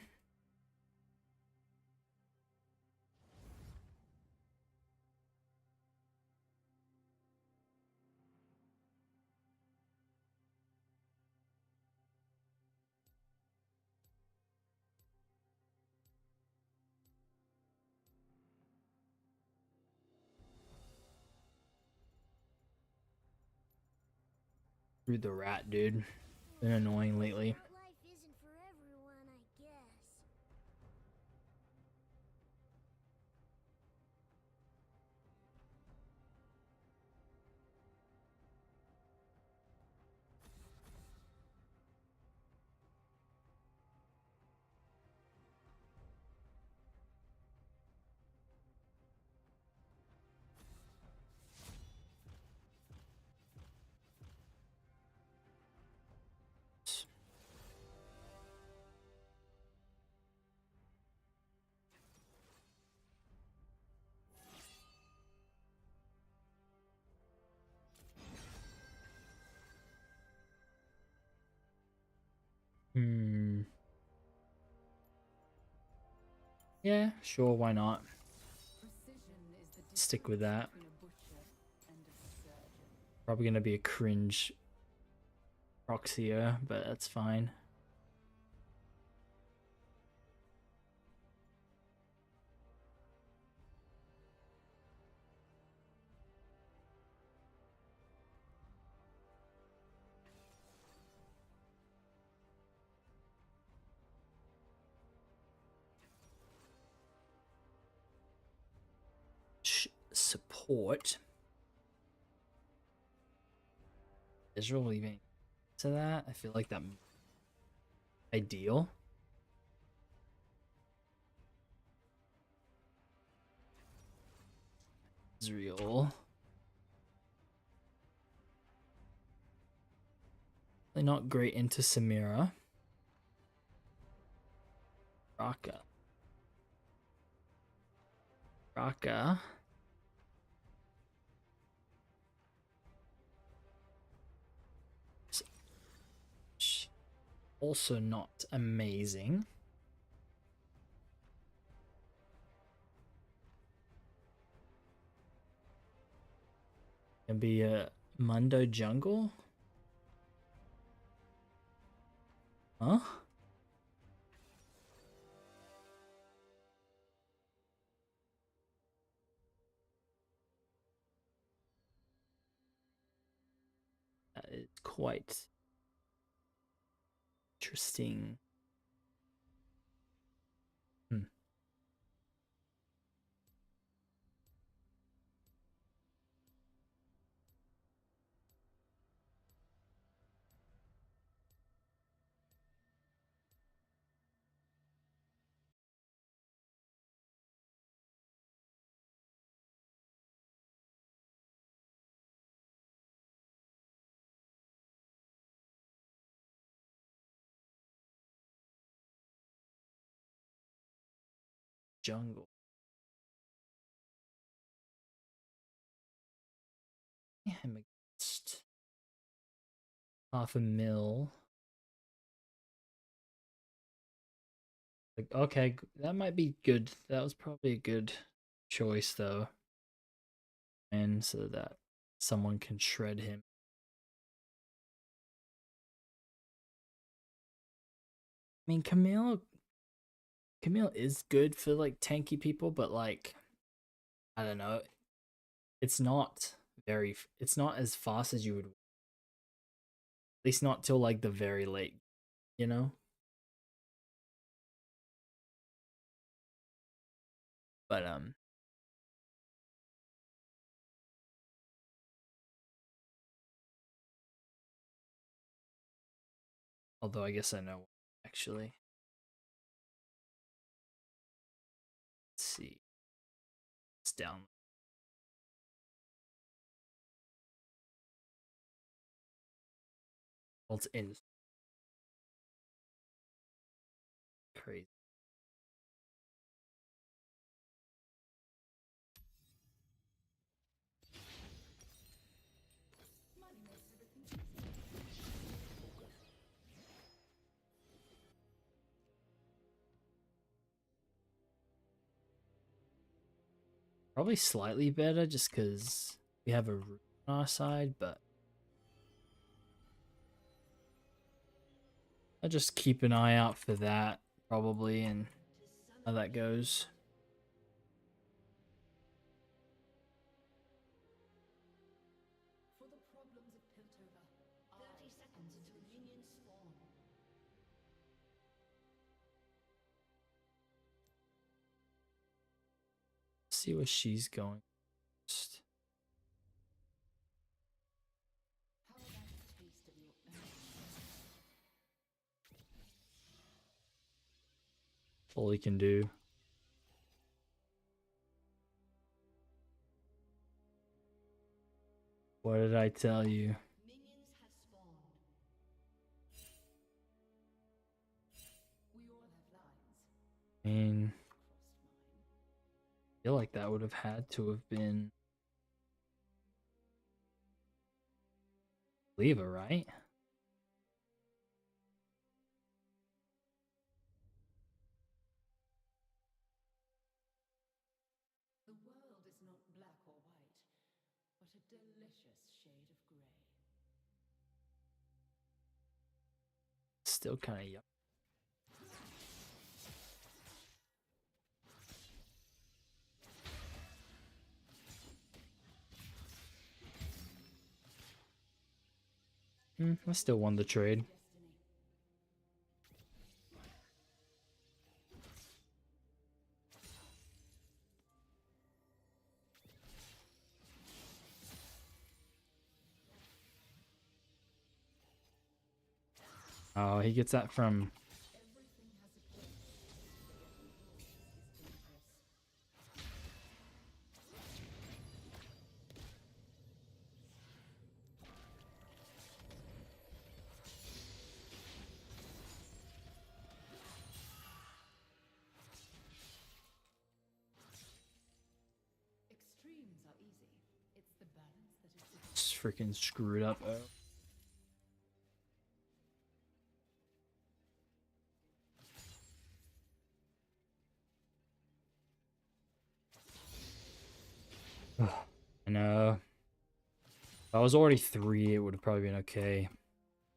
Through the rat, dude. Been annoying lately. Life isn't for everyone, I guess. Hmm. Yeah, sure, why not? Precision is the Stick with that. difference between a butcher and a surgeon. Probably gonna be a cringe proxyer, but that's fine. Support. Is really even to that? I feel like that ideal. Israel. They're not great into Samira. Raka. Raka. Also not amazing. Can be a Mundo jungle. Huh? That is quite interesting. Hmm. Jungle. Yeah, I'm against half a mil. Like, okay, that might be good. That was probably a good choice though. And so that someone can shred him. I mean, Camille is good for like tanky people, but like I don't know. It's not it's not as fast as you would, at least not till like the very late, you know? But although I guess I know actually. Let's see. It's down. Well, it's in. Crazy. Probably slightly better just because we have a root on our side, but I'll just keep an eye out for that probably and how that goes. For the problems of Piltover, 30 seconds until minions spawn. See where she's going first. How about a taste of your own? All he can do. What did I tell you? Minions have spawned. We all have lines. I mean, Crossed mine. I feel like that would have had to have been Leva, right? delicious shade of grey. Still kind of young. I still won the trade. Destiny. Oh, he gets that from. Everything has a place. Yours is dangerous. Extremes are easy. It's the balance that is difficult. It's freaking screwed up. Oh. I know. If I was already 3, it would have probably been okay.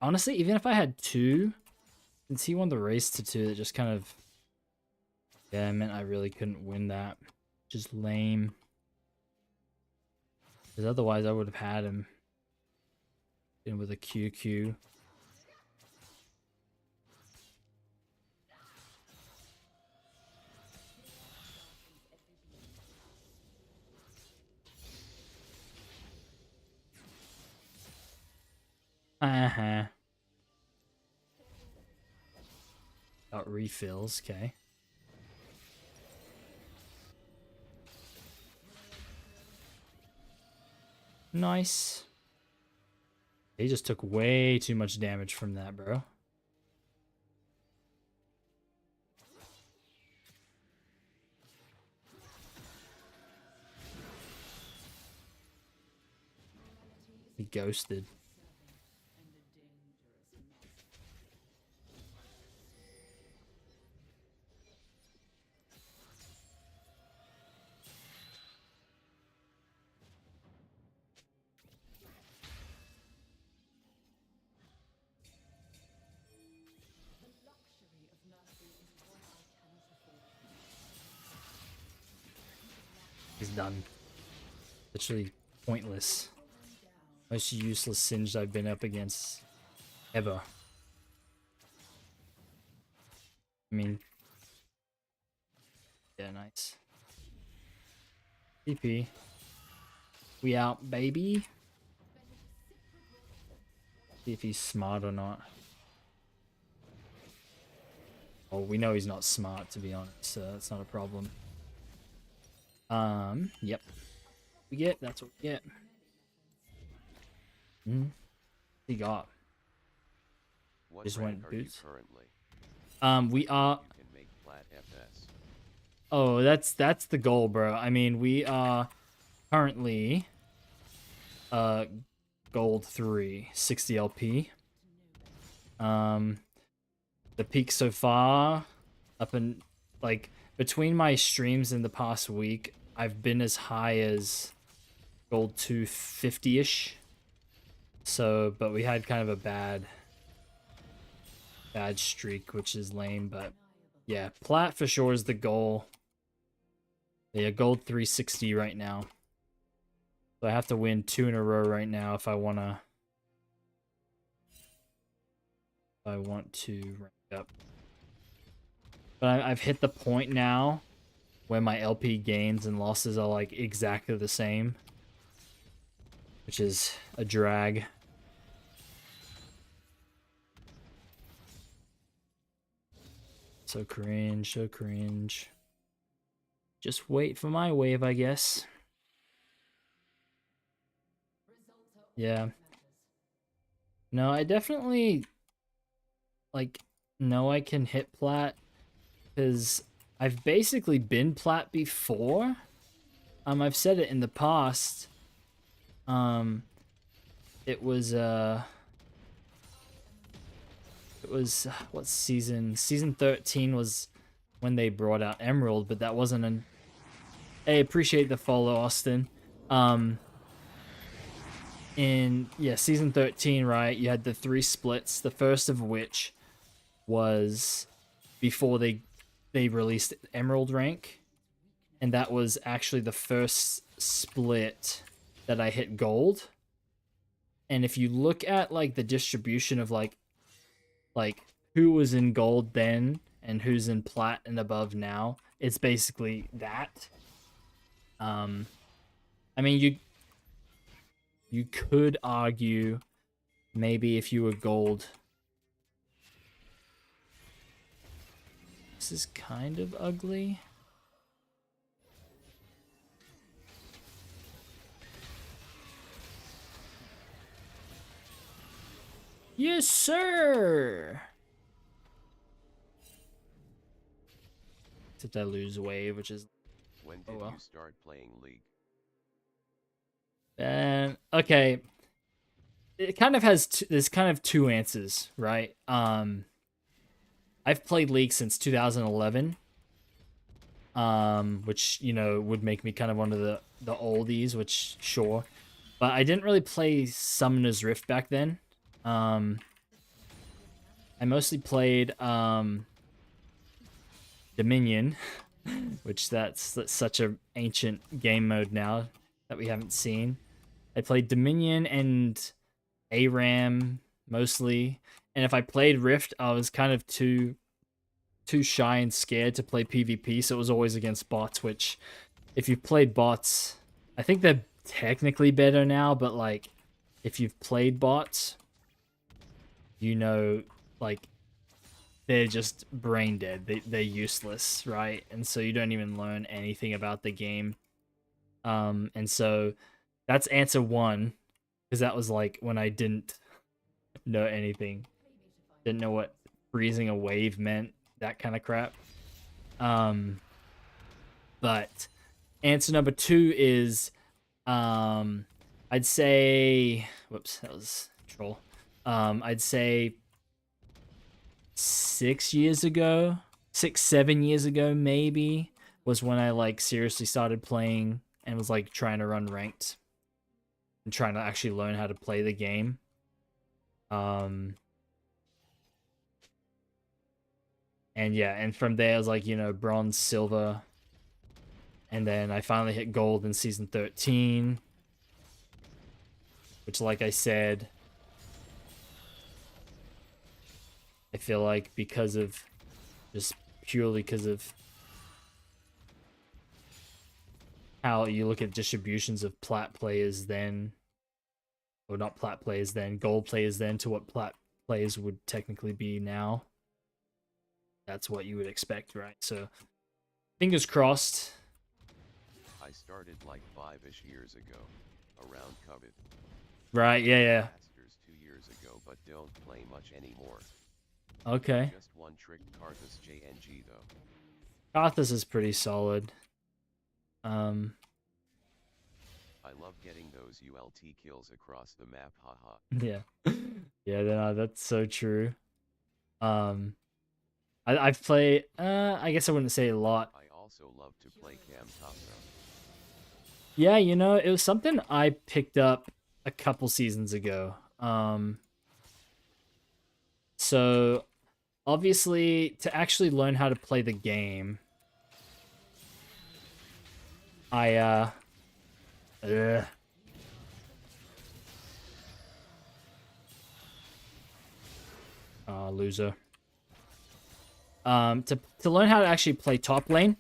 Honestly, even if I had 2, since he won the race to 2, it just kind of... Yeah, it meant I really couldn't win that. Just lame. Because otherwise I would have had him. In with a QQ. Uh-huh. Got refills, okay. Nice. He just took way too much damage from that, bro. He ghosted. And a dangerous master. The luxury of mercy is one I cannot afford. He's done. Literally pointless. Pull them down. Most useless singed I've been up against ever. I mean, yeah, nice. TP. We out, baby. See if he's smart or not. Oh, we know he's not smart, to be honest, so that's not a problem. Yep. We get, that's what we get. He got. What Just rank went are you boots. currently? We are. You can make Plat FS. Oh, that's the goal, bro. I mean, we are currently gold 3, 60 LP. The peak so far up in like between my streams in the past week, I've been as high as gold 250-ish. So, but we had kind of a bad streak, which is lame, but yeah, Plat for sure is the goal. Yeah, gold 360 right now. So I have to win 2 in a row right now if I want to rank up. But I've hit the point now where my LP gains and losses are like exactly the same, which is a drag. So cringe, so cringe. Just wait for my wave, I guess. Yeah. No, I definitely like know I can hit Plat because I've basically been Plat before. I've said it in the past. It was what season? Season 13 was when they brought out Emerald, but that wasn't an... Hey, appreciate the follow, Austin. in season 13, right? You had the 3 splits. The first of which was before they released Emerald rank, and that was actually the first split that I hit gold. And if you look at like the distribution of like who was in gold then and who's in plat and above now, it's basically that. I mean, you could argue maybe if you were gold. This is kind of ugly. Yes, sir. Except I lose wave, which is When did well. you start playing League? And okay, it kind of has there's kind of two answers, right? I've played League since 2011, which would make me kind of one of the oldies, which sure, but I didn't really play Summoner's Rift back then. I mostly played Dominion, which that's such a ancient game mode now that we haven't seen. I played Dominion and ARAM mostly, and if I played Rift, I was kind of too shy and scared to play PvP, so it was always against bots, which if you've played bots, I think they're technically better now, but like if you've played bots, like they're just brain dead. They're useless, right? And so you don't even learn anything about the game. And so that's answer one, because that was like when I didn't know anything. Didn't know what freezing a wave meant, that kind of crap. But answer number two is I'd say whoops, that was troll. I'd say 6 years ago, 7 years ago maybe, was when I like seriously started playing and was like trying to run ranked and trying to actually learn how to play the game. And yeah, and from there I was like, bronze, silver, and then I finally hit gold in season 13, which, like I said, I feel like just purely because of how you look at distributions of plat players then, or not plat players then, gold players then, to what plat players would technically be now. That's what you would expect, right? So, fingers crossed. I started like 5-ish years ago, around COVID. Right, yeah. Masters 2 years ago, but don't play much anymore. Okay. Just one trick Karthus JNG though. Karthus is pretty solid. I love getting those ULT kills across the map, haha. Yeah. Yeah, no, that's so true. I've played, I guess I wouldn't say a lot. I also love to play Cam Tasso. Yeah, it was something I picked up a couple seasons ago. So obviously to actually learn how to play the game, loser. To learn how to actually play top lane.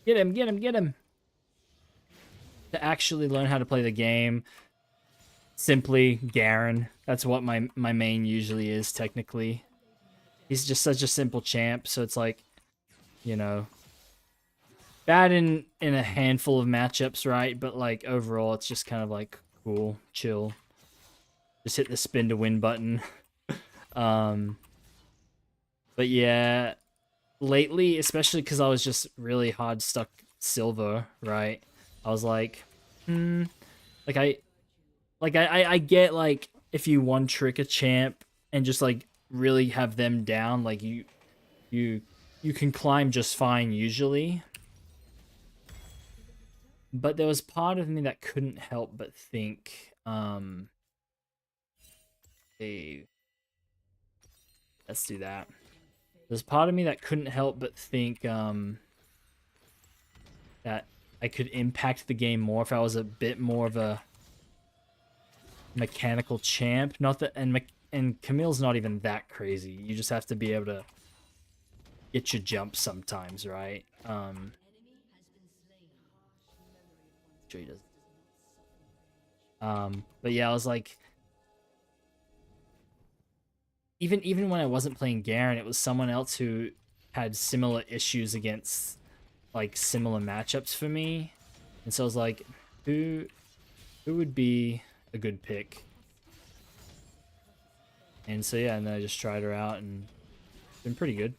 Get him. To actually learn how to play the game, simply Garen. That's what my main usually is, technically. He's just such a simple champ, so it's like, bad in a handful of matchups, right? But like overall, it's just kind of like cool, chill. Just hit the spin to win button. But yeah, lately, especially because I was just really hard stuck silver, right? I was like, like I get like if you one trick a champ and just like really have them down, like you can climb just fine usually. But there was part of me that couldn't help but think, hey, let's do that. There's part of me that couldn't help but think, that I could impact the game more if I was a bit more of a mechanical champ. Not that, and Camille's not even that crazy. You just have to be able to get your jump sometimes, right? Sure he does. But yeah, I was like, even when I wasn't playing Garen, it was someone else who had similar issues against like similar matchups for me, and so I was like, who would be a good pick? And so yeah, and then I just tried her out, and it's been pretty good.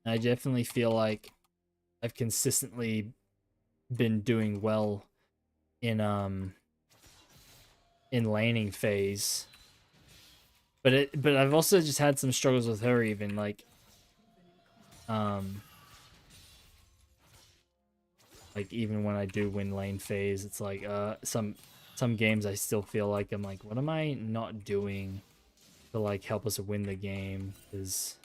And I definitely feel like I've consistently been doing well in laning phase. But I've also just had some struggles with her, even like even when I do win lane phase, it's like some games I still feel like I'm like, what am I not doing to like help us win the game? Because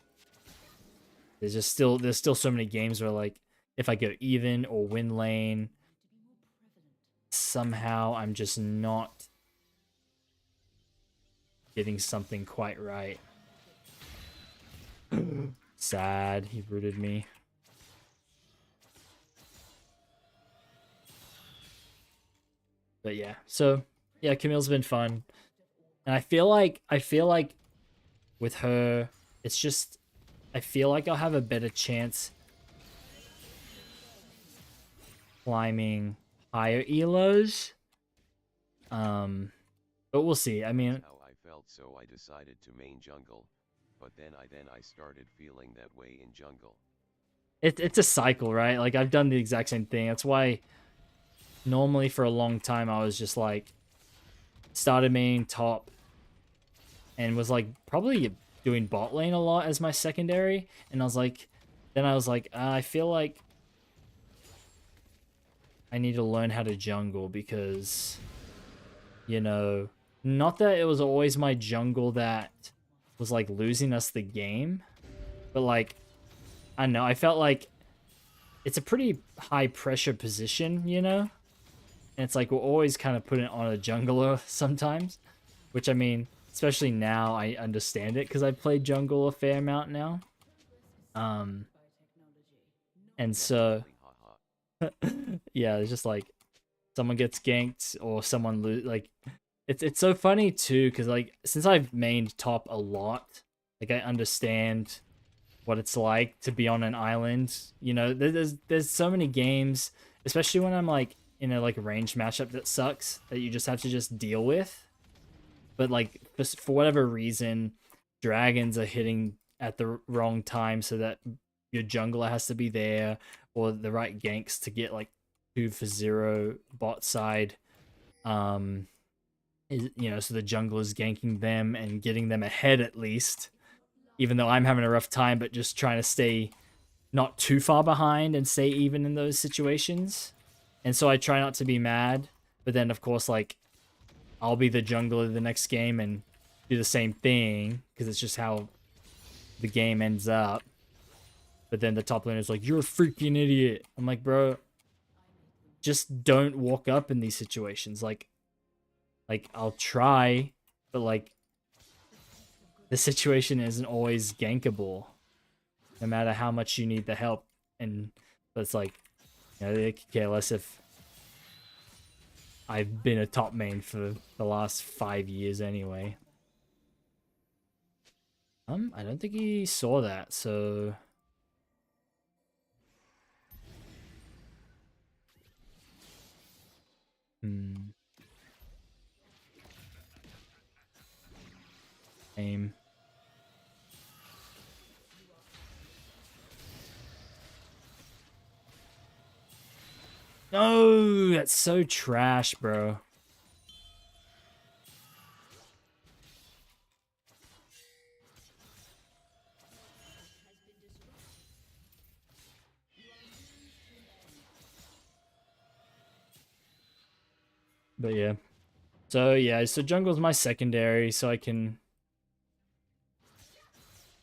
there's still so many games where like if I go even or win lane, somehow I'm just not getting something quite right. Sad, he rooted me. But yeah, so yeah, Camille's been fun, and I feel like with her, it's just I feel like I'll have a better chance climbing higher elos. But we'll see. I mean, How I felt, so I decided to main jungle, but then I started feeling that way in jungle. it's a cycle, right? Like I've done the exact same thing. That's why normally for a long time I was just like started main top and was like probably doing bot lane a lot as my secondary, and I was like, I feel like I need to learn how to jungle because, you know, not that it was always my jungle that was like losing us the game, but like I don't know, I felt like it's a pretty high pressure position, you know? And it's like we're always kind of putting it on a jungler sometimes, which I mean, especially now I understand it because I played jungle a fair amount now. And so Haha. yeah, it's just like someone gets ganked or someone like it's so funny too because like since I've mained top a lot, like I understand what it's like to be on an island. You know, there's so many games, especially when I'm like in a like ranged matchup that sucks that you just have to just deal with. But like for whatever reason, dragons are hitting at the wrong time so that your jungler has to be there or the right ganks to get like 2 for 0 bot side. You know, so the jungler is ganking them and getting them ahead at least, even though I'm having a rough time, but just trying to stay not too far behind and stay even in those situations. And so I try not to be mad, but then of course like I'll be the jungler the next game and do the same thing because it's just how the game ends up. But then the top laner is like, you're a freaking idiot. I'm like, bro, just don't walk up in these situations. Like I'll try, but like the situation isn't always gankable, no matter how much you need the help. And it's like, you know, they could care less if I've been a top main for the last 5 years anyway. I don't think he saw that, so aim. No, that's so trash, bro. But yeah. So yeah, so jungle's my secondary, so I can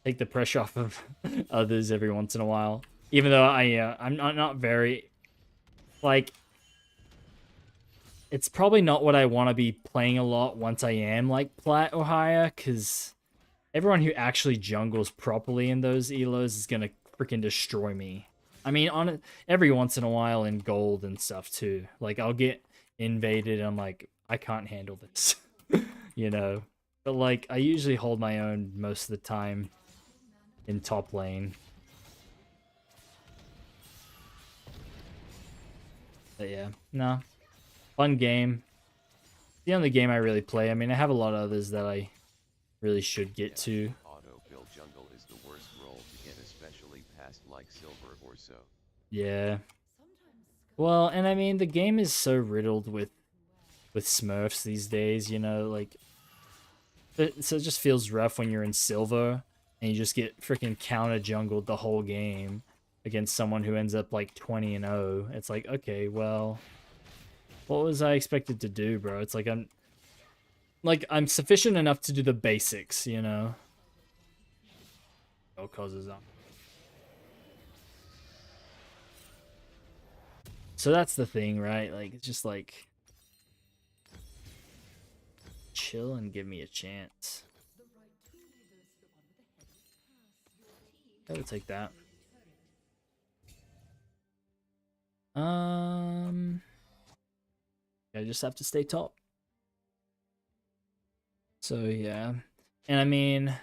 take the pressure off of others every once in a while. Even though I'm not very like it's probably not what I want to be playing a lot once I am like Plat or higher, because everyone who actually jungles properly in those elos is gonna freaking destroy me. I mean, on every once in a while in gold and stuff too. Like I'll get invaded and I'm like, I can't handle this, you know. But like I usually hold my own most of the time in top lane. But yeah, no, fun game. The only game I really play. I mean, I have a lot of others that I really should get to. Auto build jungle is the worst role to get, especially past like silver or so. Yeah. Well, and I mean, the game is so riddled with Smurfs these days, you know, like so it just feels rough when you're in silver and you just get freaking counter jungled the whole game against someone who ends up like 20-0. It's like, okay, well, what was I expected to do, bro? It's like I'm sufficient enough to do the basics, you know. Oh, causes up. So that's the thing, right? Like it's just like chill and give me a chance. I would take that. I just have to stay top. So yeah. And I mean,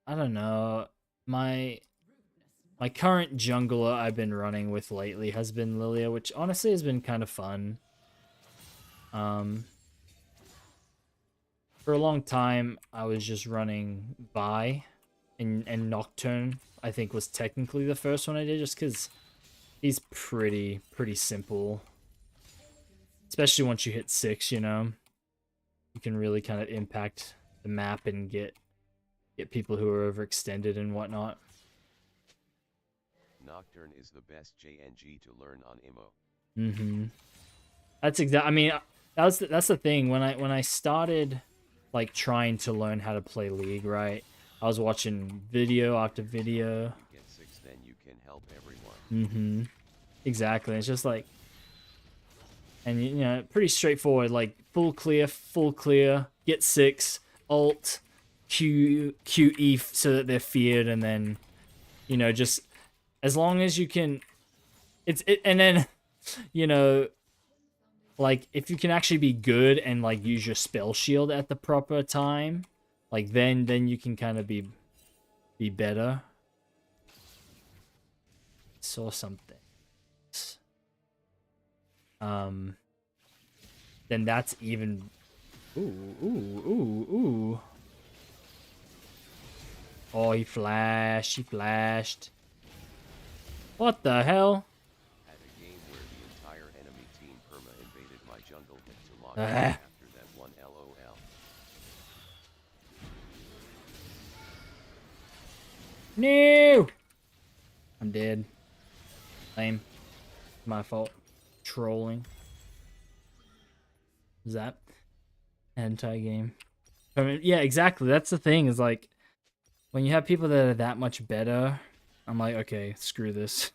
I don't know. My current jungler I've been running with lately has been Lilia, which honestly has been kind of fun. For a long time, I was just running Vi, and Nocturne, I think, was technically the first one I did, just because he's pretty simple. Especially once you hit 6, you know? You can really kind of impact the map and get people who are overextended and whatnot. Nocturne is the best JNG to learn on IMO. Mm-hmm. That's exact. I mean, that's the thing. When I started like trying to learn how to play League, right? I was watching video after video. Get 6, then you can help everyone. Mm-hmm. Exactly. It's just like, and you know, pretty straightforward. Like full clear, get 6, ult, QE so that they're feared, and then, you know, just as long as you can, and then, you know, like if you can actually be good and like use your spell shield at the proper time, like then you can kind of be better. Saw something. Then that's even. Ooh. Oh, he flashed. What the hell? At a game where the entire enemy team perma invaded my jungle hit to lock Ah. after that one LOL. No! I'm dead. Lame. My fault. Trolling. Is that anti-game? I mean, yeah, exactly. That's the thing. Is like when you have people that are that much better, I'm like, okay, screw this.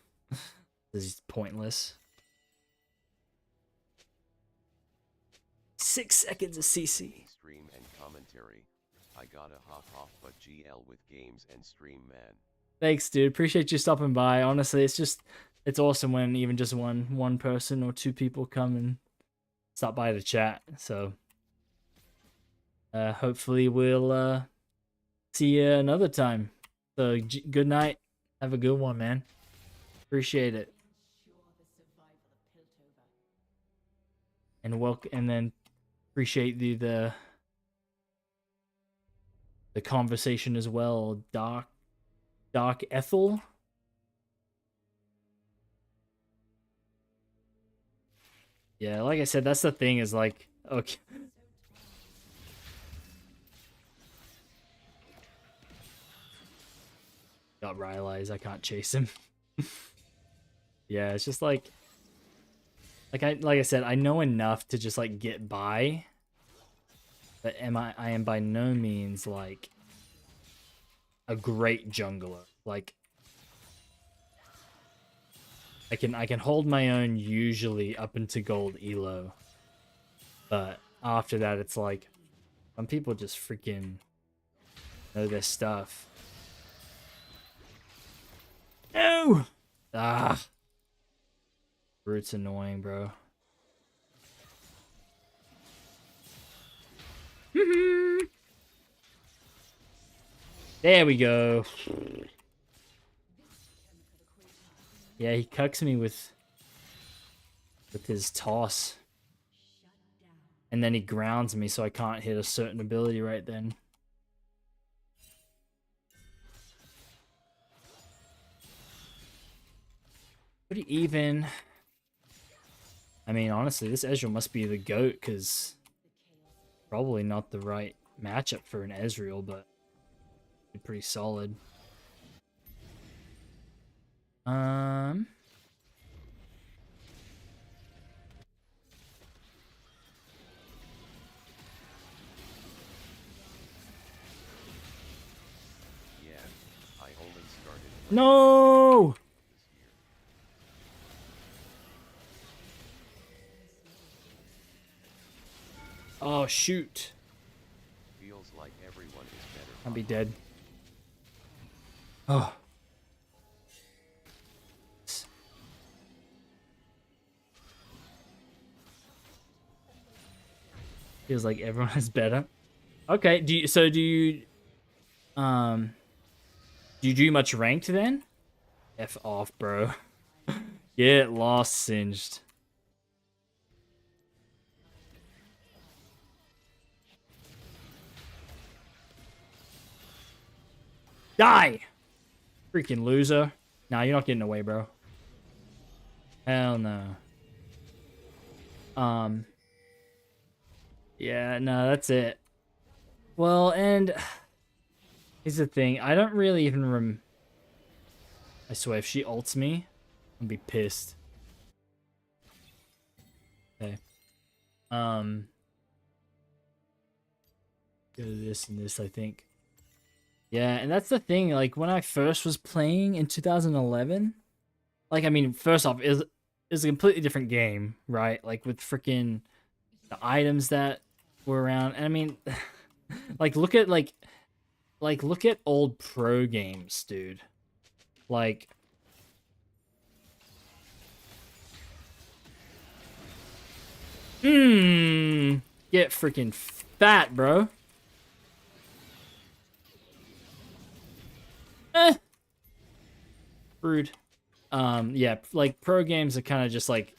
This is pointless. 6 seconds of CC. Stream and commentary. I gotta hop off, but GL with games and stream, man. Thanks, dude. Appreciate you stopping by. Honestly, it's awesome when even just one person or 2 people come and stop by to chat. So hopefully we'll see you another time. So good night. Have a good one, man. Appreciate it. And then appreciate the conversation as well, Doc Ethel. Yeah, like I said, that's the thing is like, okay. Got Rylai's, I can't chase him. Yeah, it's just like, like I said, I know enough to just like get by. But I am by no means like a great jungler. Like I can hold my own usually up into gold elo. But after that it's like some people just freaking know their stuff. No! Ah. Root's annoying, bro. There we go. Yeah, he cucks me with his toss. And then he grounds me so I can't hit a certain ability right then. Pretty even. I mean, honestly, this Ezreal must be the GOAT, because probably not the right matchup for an Ezreal, but pretty solid. Yeah, I only started No! this year. Oh, shoot. Feels like everyone is better. I'll be dead. Oh. Feels like everyone is better. Okay, do you do much ranked then? F off, bro. Get lost, singed. Die! Freaking loser. Nah, you're not getting away, bro. Hell no. Yeah, no, that's it. Well, and here's the thing. I don't really even I swear, if she ults me, I'll be pissed. Okay. Go to this and this, I think. Yeah, and that's the thing. Like, when I first was playing in 2011, like, I mean, first off, it was a completely different game, right? Like, with freaking the items that were around. And I mean, like, look at old pro games, dude. Like, get freaking fat, bro. Rude. Yeah, like pro games are kind of just like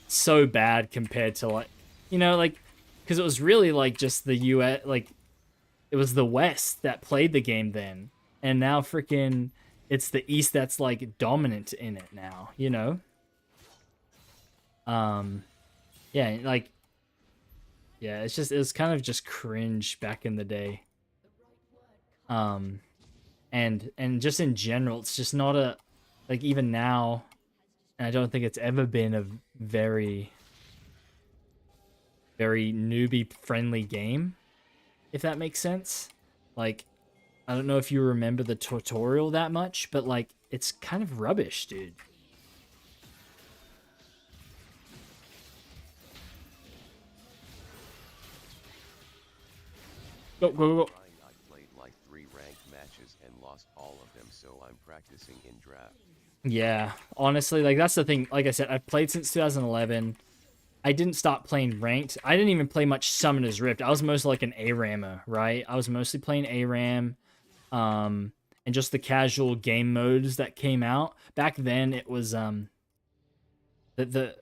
so bad compared to like, you know, like, because it was really like just the US, like it was the West that played the game then, and now freaking it's the East that's like dominant in it now, you know. Yeah, like, yeah, it was kind of just cringe back in the day. And just in general, it's just not a, like, even now, and I don't think it's ever been a very newbie friendly game, if that makes sense. Like, I don't know if you remember the tutorial that much, but like, it's kind of rubbish, dude. Go, go, go. I played like 3 ranked matches and lost all of them, so I'm practicing in draft. Yeah, honestly, like, that's the thing. Like I said, I've played since 2011. I didn't stop playing ranked. I didn't even play much Summoner's Rift. I was mostly like an ARAMer, right? I was mostly playing ARAM, and just the casual game modes that came out. Back then, it was the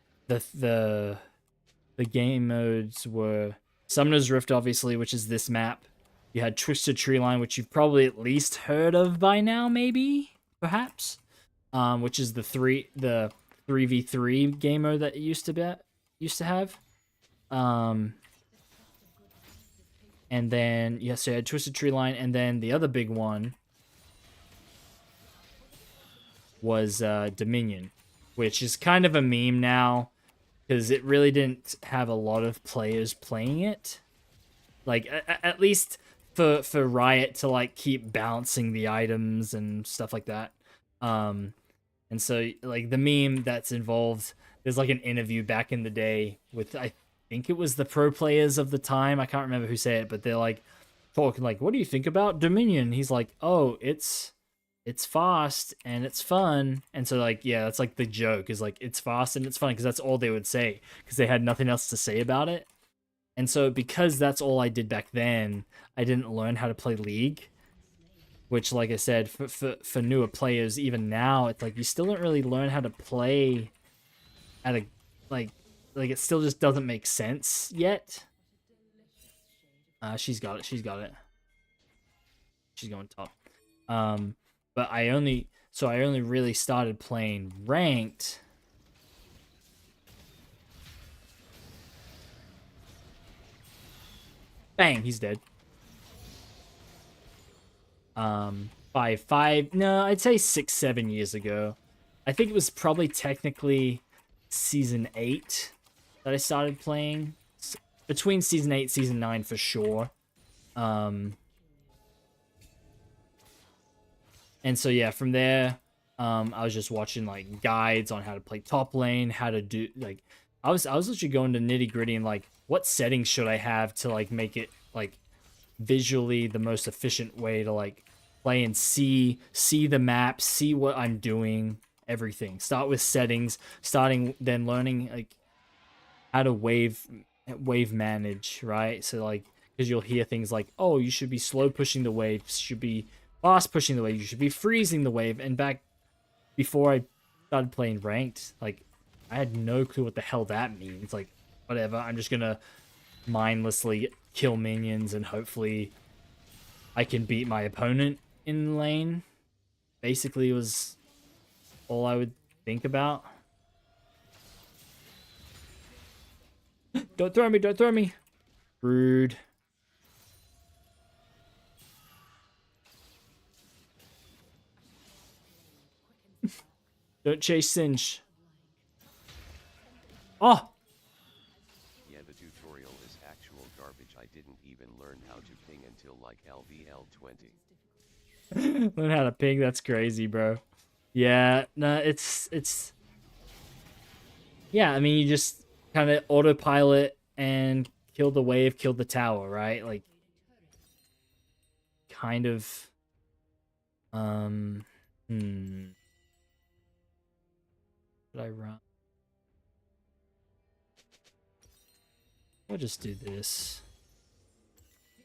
game modes were Summoner's Rift, obviously, which is this map. You had Twisted Treeline, which you've probably at least heard of by now, maybe, perhaps, which is the 3v3 game mode that it used to have. And then, yes, so you had Twisted Treeline, and then the other big one was Dominion, which is kind of a meme now. because it really didn't have a lot of players playing it. Like at least for Riot to like keep balancing the items and stuff like that. And so like the meme that's involved, there's like an interview back in the day with, I think it was the pro players of the time. I can't remember who said it, but they're like talking like, "What do you think about Dominion?" He's like, "Oh, it's fast and it's fun." And so like, yeah, that's like the joke, is like it's fast and it's fun, because that's all they would say, because they had nothing else to say about it. And so because that's all I did back then, I didn't learn how to play League, which, like I said, for newer players, even now, it's like you still don't really learn how to play at a like it still just doesn't make sense yet. She's got it. She's got it. She's going top. But I only really started playing ranked Bang, he's dead. 5 no, I'd say 6-7 years ago. I think it was probably technically season 8 that I started playing. Between season 8 season 9 for sure. And so yeah, from there, I was just watching like guides on how to play top lane, how to do like I was literally going to nitty gritty and like what settings should I have to like make it like visually the most efficient way to like play and see the map, see what I'm doing, everything. Start with settings, then learning like how to wave manage, right? So like, because you'll hear things like, oh, you should be slow pushing the wave, should be fast pushing the wave, you should be freezing the wave. And back before I started playing ranked, like I had no clue what the hell that means. Like, whatever, I'm just gonna mindlessly kill minions and hopefully I can beat my opponent in lane. Basically was all I would think about. Don't throw me, don't throw me. Rude. Don't chase Singe. Oh! Yeah, the tutorial is actual garbage. I didn't even learn how to ping until like LVL 20. Learn how to ping, that's crazy, bro. Yeah, no, it's yeah, I mean, you just kind of autopilot and kill the wave, kill the tower, right? Like, kind of, should I run? We'll just do this.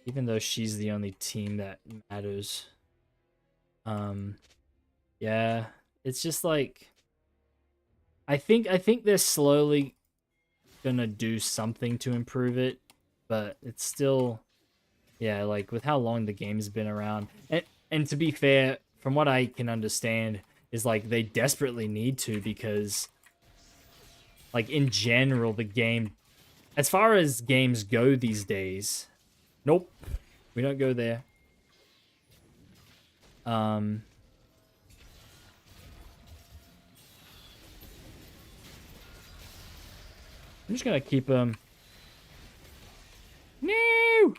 Even though she's the only team that matters. Yeah, it's just like, I think they're slowly gonna do something to improve it, but it's still, yeah, like with how long the game's been around, and to be fair, from what I can understand, is like they desperately need to, because like in general the game, as far as games go these days, nope, we don't go there. I'm just gonna keep him. No!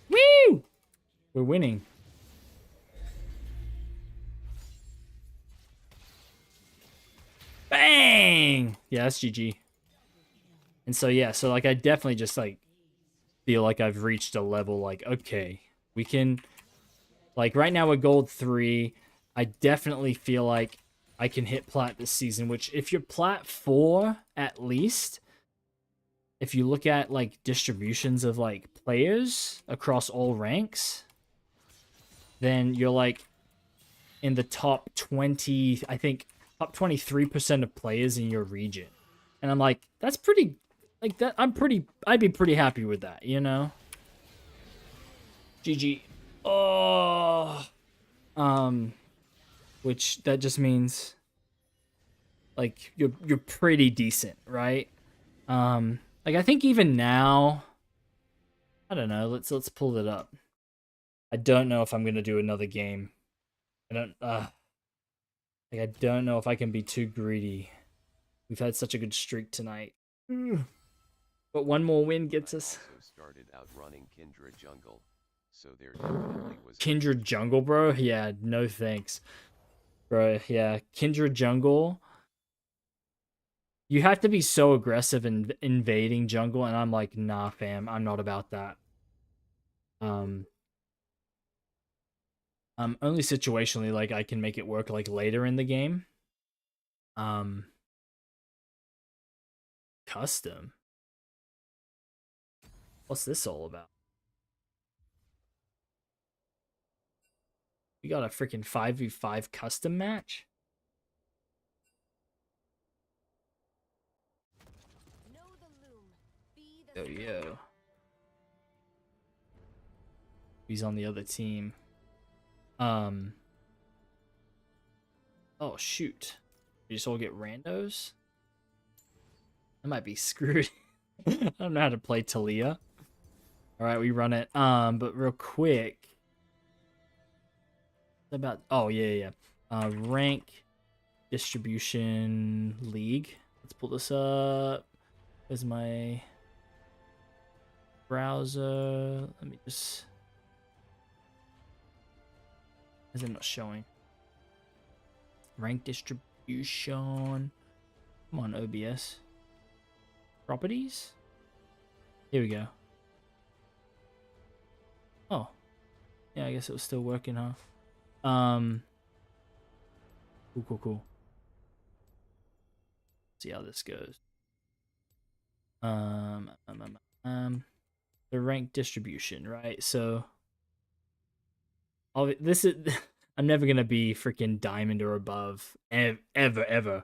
Woo! We're winning. Bang! Yeah, that's GG. And so, yeah, so, like, I definitely just, like, feel like I've reached a level, like, okay, we can, like, right now we're gold 3. I definitely feel like I can hit Plat this season, which, if you're Plat 4, at least, if you look at, like, distributions of, like, players across all ranks, then you're, like, in the top 20, I think, top 23% of players in your region. And I'm like, that's pretty, like, that, I'd be pretty happy with that, you know? GG. Oh. Which, that just means, like, you're pretty decent, right? Like, I think even now, I don't know, let's pull it up. I don't know if I'm gonna do another game. I don't, Like, I don't know if I can be too greedy. We've had such a good streak tonight. But one more win gets I us. also started out running Kindred Jungle, so there definitely was Kindred Jungle, bro? Yeah, no thanks. Bro, yeah. Kindred Jungle. You have to be so aggressive in invading jungle, and I'm like, nah, fam, I'm not about that. Only situationally, like, I can make it work, like, later in the game. Custom. What's this all about? We got a freaking 5v5 custom match? Know the loom. Be the Yo. He's on the other team. Oh, shoot. We just all get randos? I might be screwed. I don't know how to play Talia. Alright, we run it. But real quick. About yeah. Rank distribution league. Let's pull this up. There's my browser. Let me just. Is it not showing? Rank distribution. Come on, OBS. Properties? Here we go. Oh. Yeah, I guess it was still working, huh? Cool. See how this goes. The rank distribution, right? So this is I'm never gonna be freaking diamond or above ever,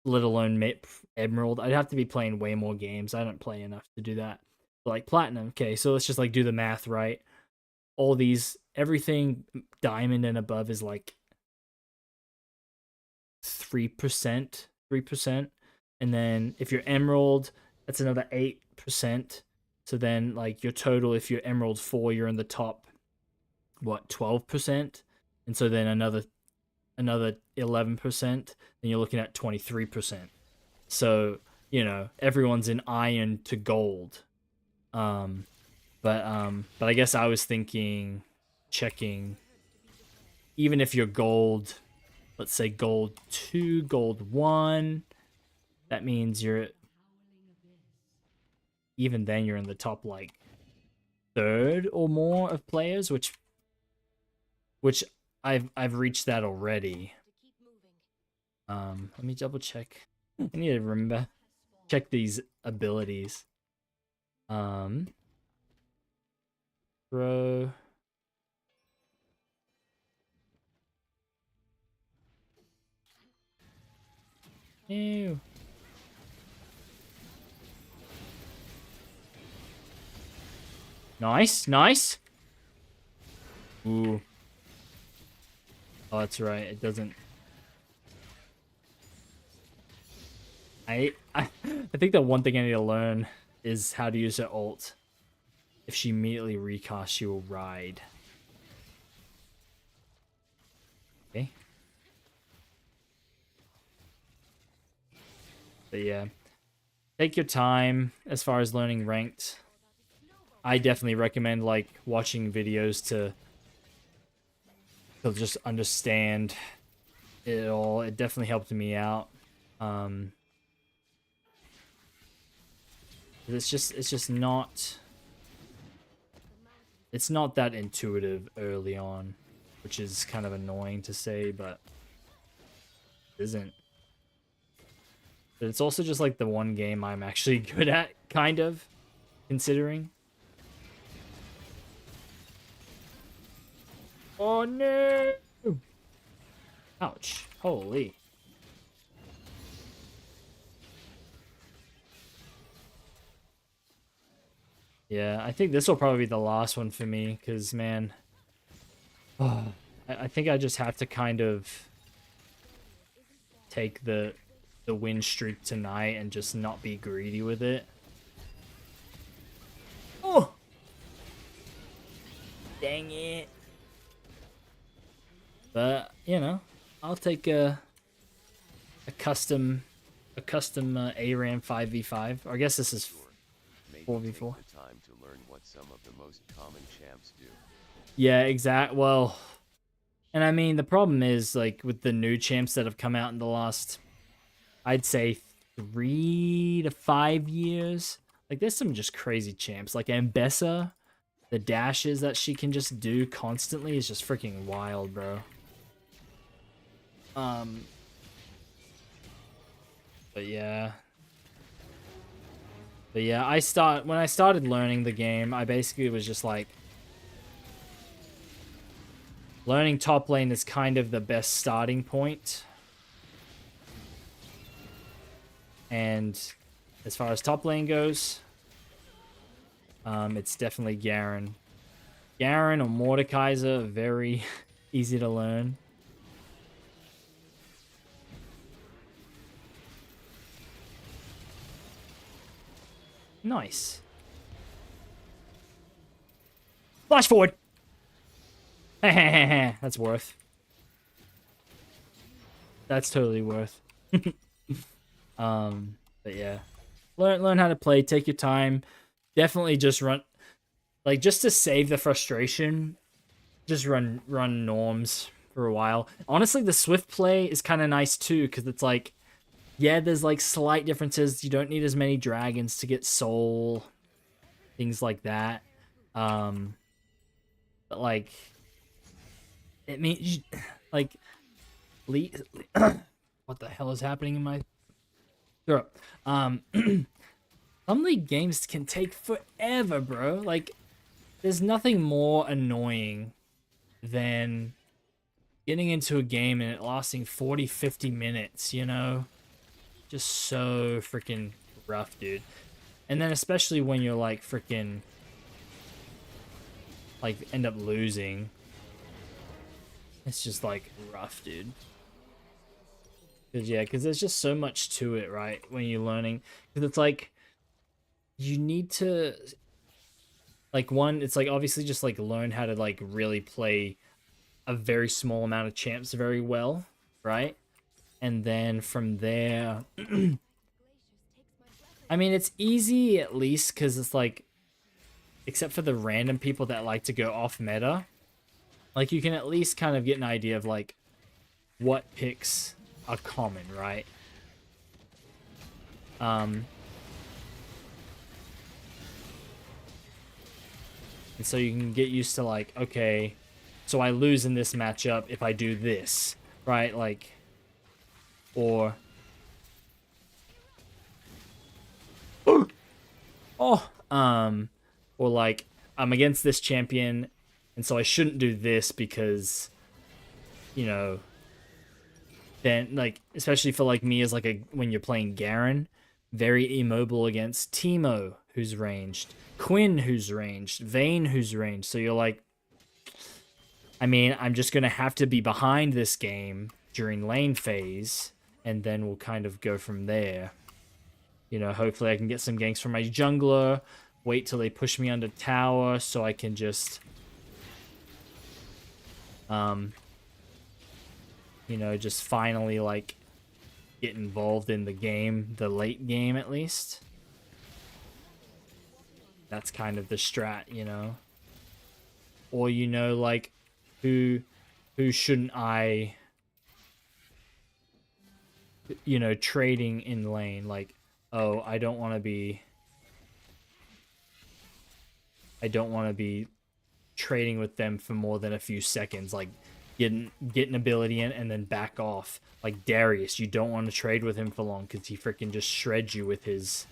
let alone emerald. I'd have to be playing way more games. I don't play enough to do that. But like platinum, okay, so let's just like do the math, right? All these, everything diamond and above is like 3%, and then if you're emerald, that's another 8%. So then, like, your total, if you're emerald 4, you're in the top, what, 12%, and so then another 11%, then you're looking at 23%. So, you know, everyone's in iron to gold. But I guess I was thinking, checking, even if you're gold, let's say gold 2, gold 1, that means you're, even then you're in the top, like, third or more of players, which I've reached that already. Let me double check. I need to remember, check these abilities. Bro. Ew. Nice. Ooh. Oh, that's right. It doesn't. I think the one thing I need to learn is how to use her ult. If she immediately recasts, she will ride. Okay. But yeah, take your time as far as learning ranked. I definitely recommend like watching videos to just understand it all. It definitely helped me out. It's just not. It's not that intuitive early on, which is kind of annoying to say, but it isn't. But it's also just like the one game I'm actually good at, kind of, considering. Oh no! Ouch. Holy. Yeah, I think this will probably be the last one for me, because, man, I think I just have to kind of take the win streak tonight and just not be greedy with it. Oh! Dang it. But, you know, I'll take a custom ARAM 5v5. Or I guess this is Sure. Maybe 4v4. take the time to learn what some of the most common champs do. Yeah, exact. Well, and I mean the problem is like with the new champs that have come out in the last, I'd say 3 to 5 years. Like there's some just crazy champs like Ambessa. The dashes that she can just do constantly is just freaking wild, bro. But yeah. When I started learning the game, I basically was just like learning top lane is kind of the best starting point. And as far as top lane goes, it's definitely Garen. Garen or Mordekaiser, very easy to learn. Nice. Flash forward. That's worth. That's totally worth. But yeah. Learn how to play, take your time. Definitely just run, like, just to save the frustration, just run norms for a while. Honestly, the Swift play is kind of nice too, because it's like, yeah, there's like slight differences. You don't need as many dragons to get soul, things like that. But like, it means like, what the hell is happening in my throat? Some league games can take forever, bro. Like, there's nothing more annoying than getting into a game and it lasting 40, 50 minutes, you know? Just so freaking rough, dude. And then especially when you're like freaking like end up losing. It's just like rough, dude. Cause there's just so much to it, right? When you're learning. Cause it's like you need to like it's like obviously just like learn how to like really play a very small amount of champs very well, right? And then from there, I mean, it's easy at least because it's like, except for the random people that like to go off meta, like you can at least kind of get an idea of like what picks are common, right? And so you can get used to like, okay, so I lose in this matchup if I do this, right? Like, or or like I'm against this champion and so I shouldn't do this because, you know, then like especially for like me as like when you're playing Garen, very immobile against Teemo who's ranged, Quinn who's ranged, Vayne who's ranged. So you're like, I mean, I'm just gonna have to be behind this game during lane phase, and then we'll kind of go from there. You know, hopefully I can get some ganks from my jungler, wait till they push me under tower so I can just, you know, just finally, like, get involved in the game, the late game at least. That's kind of the strat, you know? Or, you know, like, who shouldn't I, you know, trading in lane, like, oh, I don't want to be trading with them for more than a few seconds, like get an ability in and then back off. Like Darius, you don't want to trade with him for long because he freaking just shreds you with his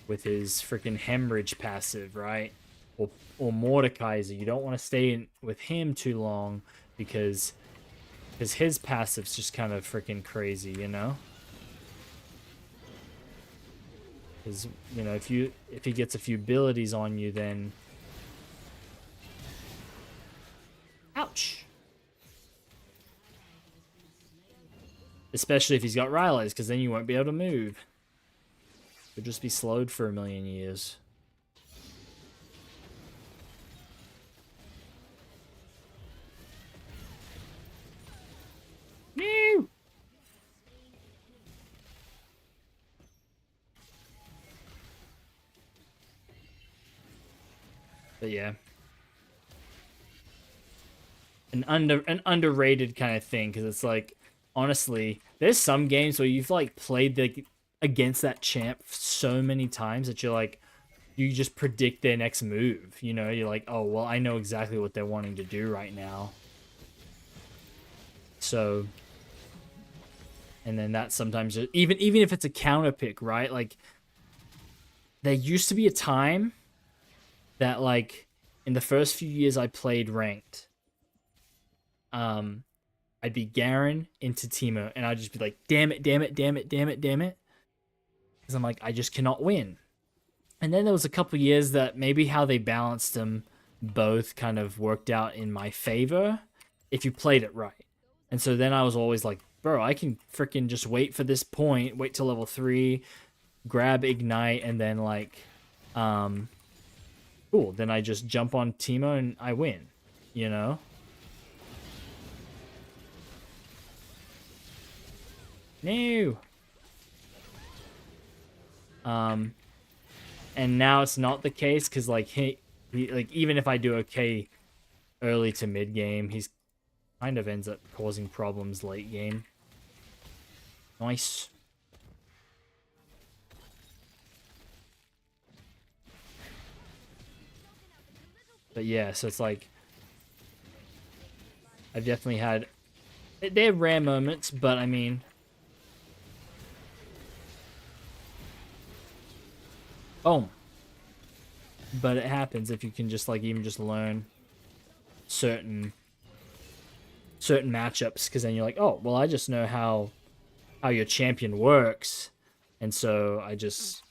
freaking hemorrhage passive, right? Or Mordekaiser, you don't want to stay with him too long because his passive's just kind of freaking crazy, you know? Because, you know, if he gets a few abilities on you, then... Ouch! Especially if he's got Rylai's, because then you won't be able to move. You'll just be slowed for a million years. But yeah. An underrated kind of thing, because it's like, honestly, there's some games where you've like played against that champ so many times that you're like, you just predict their next move. You know, you're like, oh well, I know exactly what they're wanting to do right now. So, and then that sometimes even if it's a counter pick, right? Like, there used to be a time that like in the first few years I played ranked, I'd be Garen into Teemo, and I'd just be like, damn it, damn it, damn it, damn it, damn it. Because I'm like, I just cannot win. And then there was a couple years that maybe how they balanced them both kind of worked out in my favor if you played it right. And so then I was always like, bro, I can freaking just wait for this point, wait till level 3, grab Ignite, and then like, cool. Then I just jump on Teemo and I win, you know? No. And now it's not the case because like he like even if I do okay early to mid game, he's kind of ends up causing problems late game. Nice. But yeah, so it's like I've definitely had they're rare moments, but I mean. Boom. But it happens if you can just like even just learn certain matchups, because then you're like, oh well, I just know how your champion works, and so I just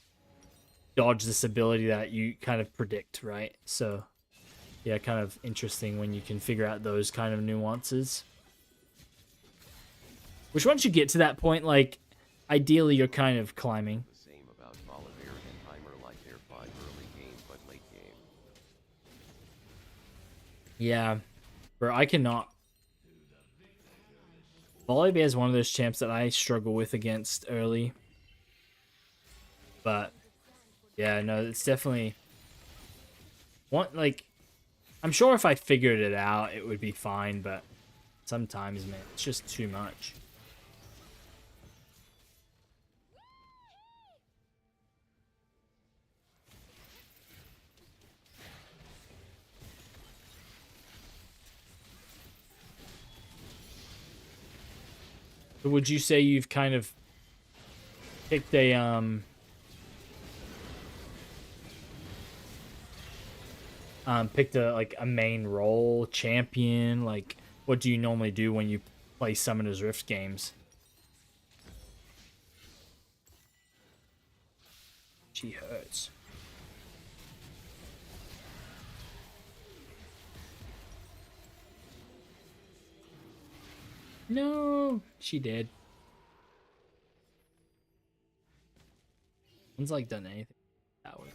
dodge this ability that you kind of predict, right? So yeah, kind of interesting when you can figure out those kind of nuances. Which once you get to that point, like ideally you're kind of climbing. Yeah, bro, I cannot. Volibear is one of those champs that I struggle with against early. But, yeah, no, it's definitely... like, I'm sure if I figured it out, it would be fine, but sometimes, man, it's just too much. So would you say you've kind of picked a like a main role champion? Like, what do you normally do when you play Summoner's Rift games? She hurts. No, she did. One's like done anything that way.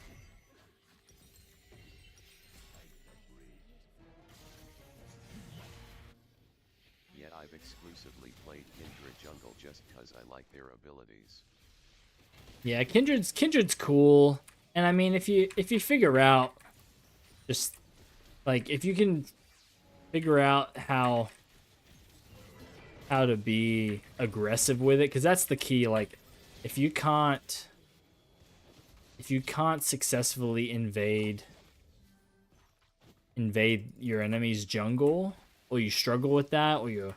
Yeah, I've exclusively played Kindred jungle just cause I like their abilities. Yeah, Kindred's cool. And I mean if you figure out just like if you can figure out how to be aggressive with it, because that's the key. Like if you can't successfully invade your enemy's jungle, or you struggle with that, or you're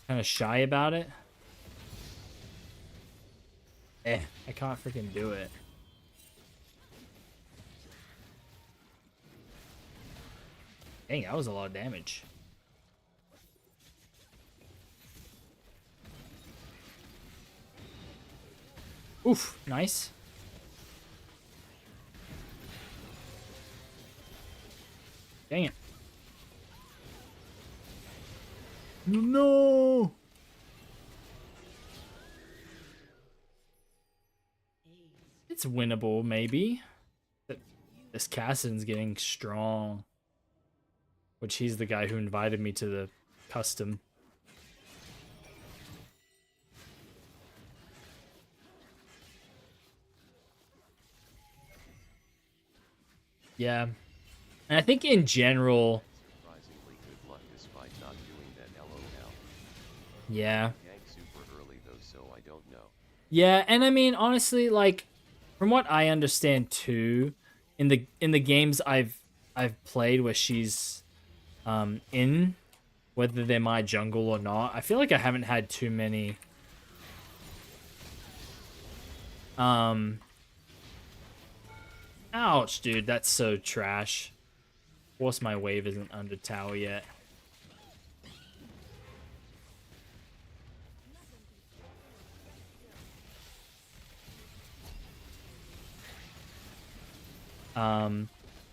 kind of shy about it, I can't freaking do it. Dang, that was a lot of damage. Oof, nice. Dang it. No! It's winnable, maybe. But this Cassin's getting strong. Which he's the guy who invited me to the custom. Yeah. And I think in general, Surprisingly good luck despite not doing that LOL. yeah. Gank super early though, so I don't know. Yeah, and I mean honestly, like from what I understand too, in the games I've played where she's in, whether they're my jungle or not, I feel like I haven't had too many um ouch, dude, that's so trash. Of course my wave isn't under tower yet.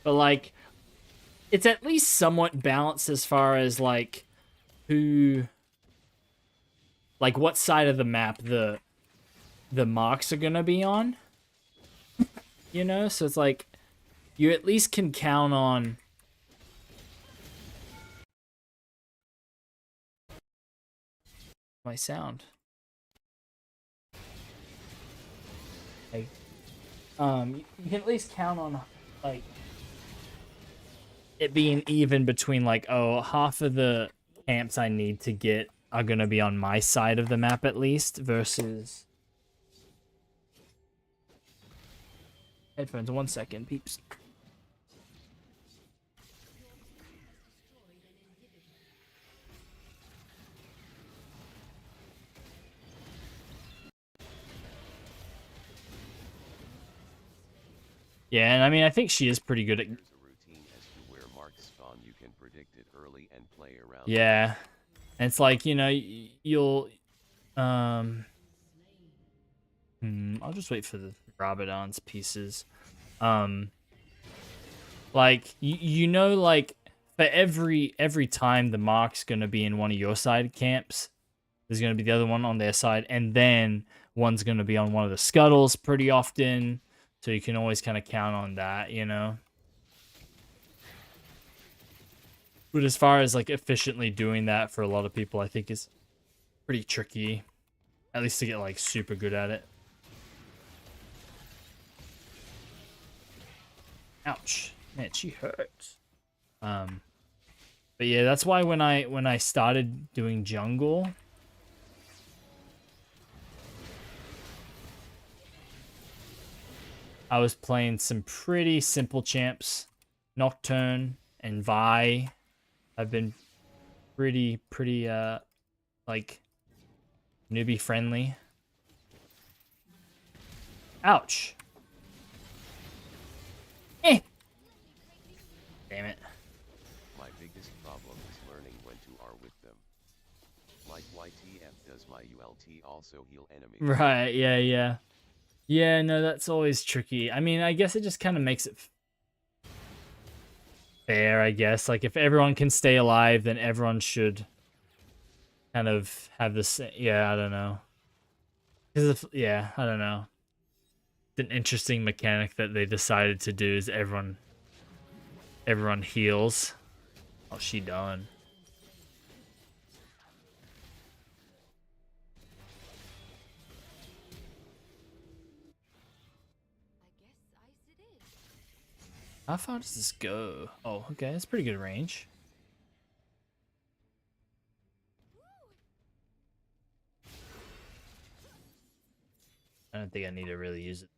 But like it's at least somewhat balanced as far as like who like what side of the map the marks are gonna be on, you know? So it's like you at least can count on my sound. Like you can at least count on like it being even between like, oh, half of the camps I need to get are gonna be on my side of the map at least versus headphones. 1 second, peeps. Yeah, and I mean I think she is pretty good at There's a routine as to where marks spawn. You can predict it early and play around. yeah. And it's like, you know, you'll I'll just wait for the Rabadon's pieces. Like you know, like for every time the mark's gonna be in one of your side camps, there's gonna be the other one on their side, and then one's gonna be on one of the scuttles pretty often. So you can always kind of count on that, you know. But as far as like efficiently doing that for a lot of people, I think is pretty tricky. At least to get like super good at it. Ouch. Man, she hurts. But yeah, that's why when I started doing jungle, I was playing some pretty simple champs. Nocturne and Vi. I've been pretty like newbie friendly. Ouch. Eh. Damn it. My biggest problem is learning when to R with them. Like YTF does my ULT also heal enemies? Right, yeah. Yeah, no, that's always tricky. I mean, I guess it just kind of makes it fair, I guess. Like, if everyone can stay alive, then everyone should kind of have this. Yeah, I don't know. Yeah, I don't know. It's an interesting mechanic that they decided to do is everyone heals. Oh, she done. How far does this go? Oh, okay, that's pretty good range. I don't think I need to really use it.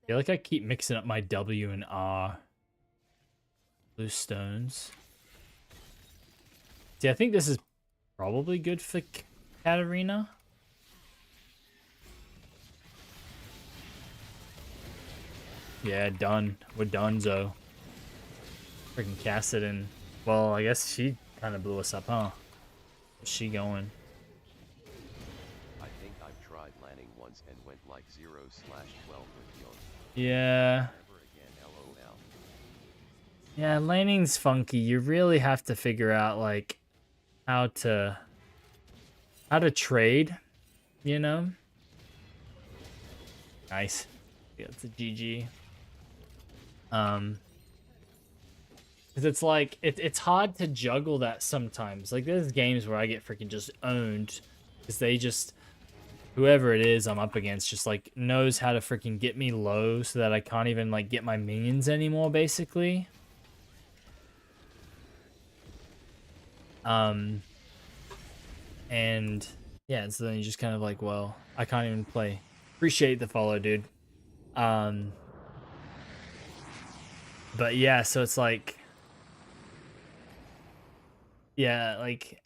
I feel like I keep mixing up my W and R. Blue stones. See, I think this is probably good for Katarina. Yeah, done. We're donezo. Freaking cast it in. Well, I guess she kind of blew us up, huh? Where's she going? I think I've tried landing once and went like 0/12 with Yon. Yeah. Never again, LOL. Yeah, laning's funky. You really have to figure out like how to trade, you know? Nice. Yeah, it's a GG. Because it's like it's hard to juggle that sometimes. Like there's games where I get freaking just owned because they just whoever it is I'm up against just like knows how to freaking get me low so that I can't even like get my minions anymore basically. And yeah, so then you just kind of like, well, I can't even play. Appreciate the follow, dude. But yeah, so it's like yeah, like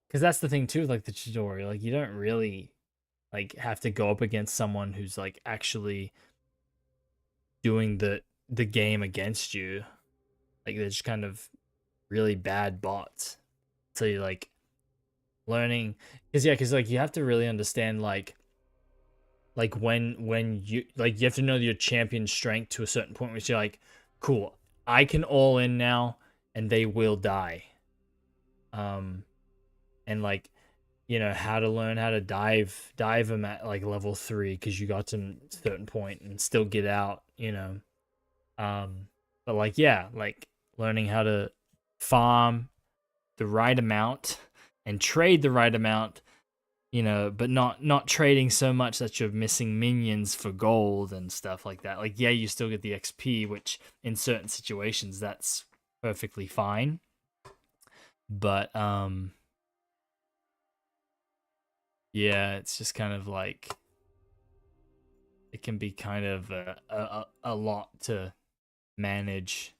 because that's the thing too, like the tutorial, like you don't really like have to go up against someone who's like actually doing the game against you. Like they're just kind of really bad bots. So you're like learning because like you have to really understand like when you like you have to know your champion strength to a certain point which you're like, cool, I can all in now and they will die. And like you know how to learn how to dive them at like level 3 because you got to a certain point and still get out, you know. But like yeah, like learning how to farm the right amount and trade the right amount, you know, but not trading so much that you're missing minions for gold and stuff like that. Like yeah, you still get the XP, which in certain situations that's perfectly fine. But yeah, it's just kind of like it can be kind of a lot to manage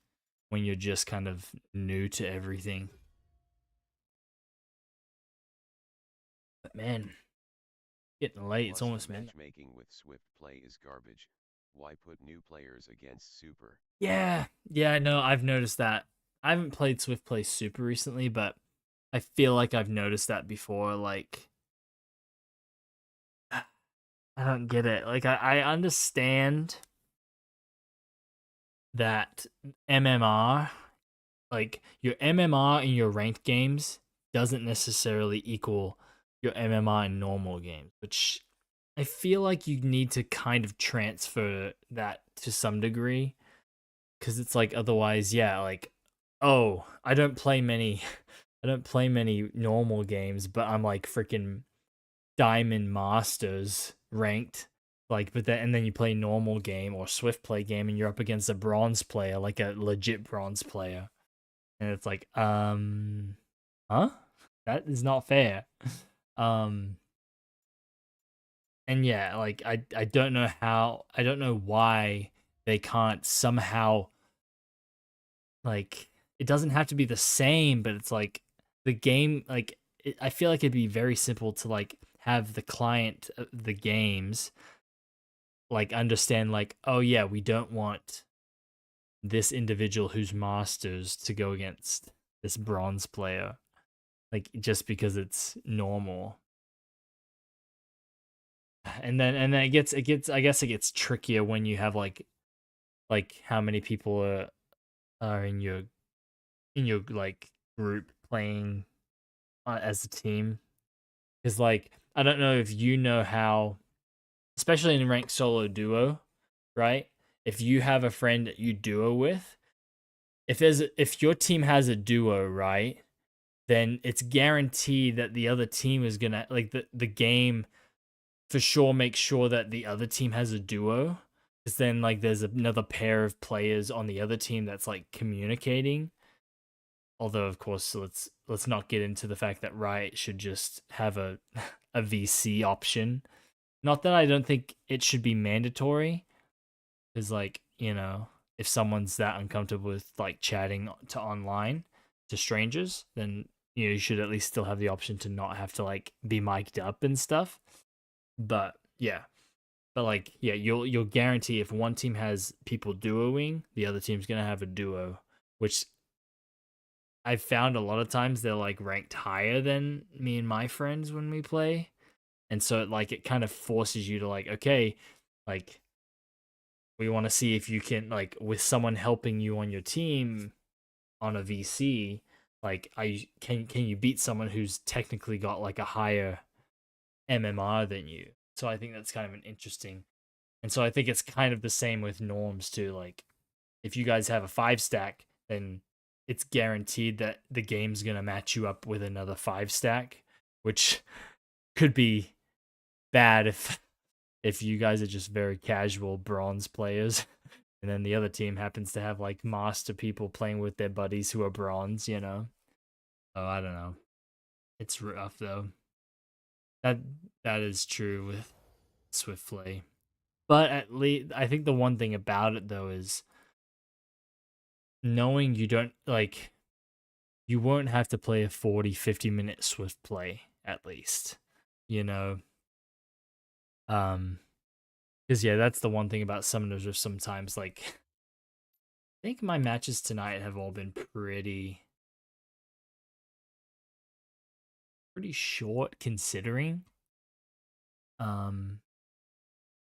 when you're just kind of new to everything. But man, getting late. It's Plus, almost midnight. matchmaking with Swift Play is garbage. Why put new players against Super? Yeah, yeah, no, I've noticed that. I haven't played Swift Play Super recently, but I feel like I've noticed that before. Like, I don't get it. Like, I understand that MMR, like, your MMR in your ranked games doesn't necessarily equal your MMR in normal games, which I feel like you need to kind of transfer that to some degree. Because it's like, otherwise, yeah, like, oh, I don't play many. I don't play many normal games, but I'm like freaking Diamond Masters ranked. Like, but then and then you play normal game or Swift play game, and you're up against a bronze player, like a legit bronze player, and it's like, huh? That is not fair. Um, and yeah, like I don't know how, I don't know why they can't somehow like it doesn't have to be the same, but it's like the game like I feel like it'd be very simple to like have the client the games like understand like, oh yeah, we don't want this individual who's masters to go against this bronze player like just because it's normal. And then it gets I guess it gets trickier when you have like how many people are in your like group playing as a team. Because like I don't know if you know how, especially in ranked solo duo, right? If you have a friend that you duo with, if your team has a duo, right, then it's guaranteed that the other team is gonna like the game for sure make sure that the other team has a duo. Because then like there's another pair of players on the other team that's like communicating. Although of course let's not get into the fact that Riot should just have a a VC option. Not that I don't think it should be mandatory, because like, you know, if someone's that uncomfortable with like chatting to online to strangers, then you know you should at least still have the option to not have to like be mic'd up and stuff. But yeah. But like yeah, you'll guarantee if one team has people duoing, the other team's gonna have a duo, which I've found a lot of times they're like ranked higher than me and my friends when we play. And so like it kind of forces you to like, okay, like we want to see if you can like with someone helping you on your team on a VC, like I can you beat someone who's technically got like a higher MMR than you. So I think that's kind of an interesting. And so I think it's kind of the same with norms too. Like if you guys have a 5 stack, then it's guaranteed that the game's gonna match you up with another 5-stack, which could be bad if you guys are just very casual bronze players, and then the other team happens to have like master people playing with their buddies who are bronze, you know. Oh, I don't know. It's rough though. That is true with Swiftplay. But at least I think the one thing about it though is knowing you don't like you won't have to play a 40-50 minute Swift play at least. You know? Because yeah, that's the one thing about summoners are sometimes like I think my matches tonight have all been pretty short considering.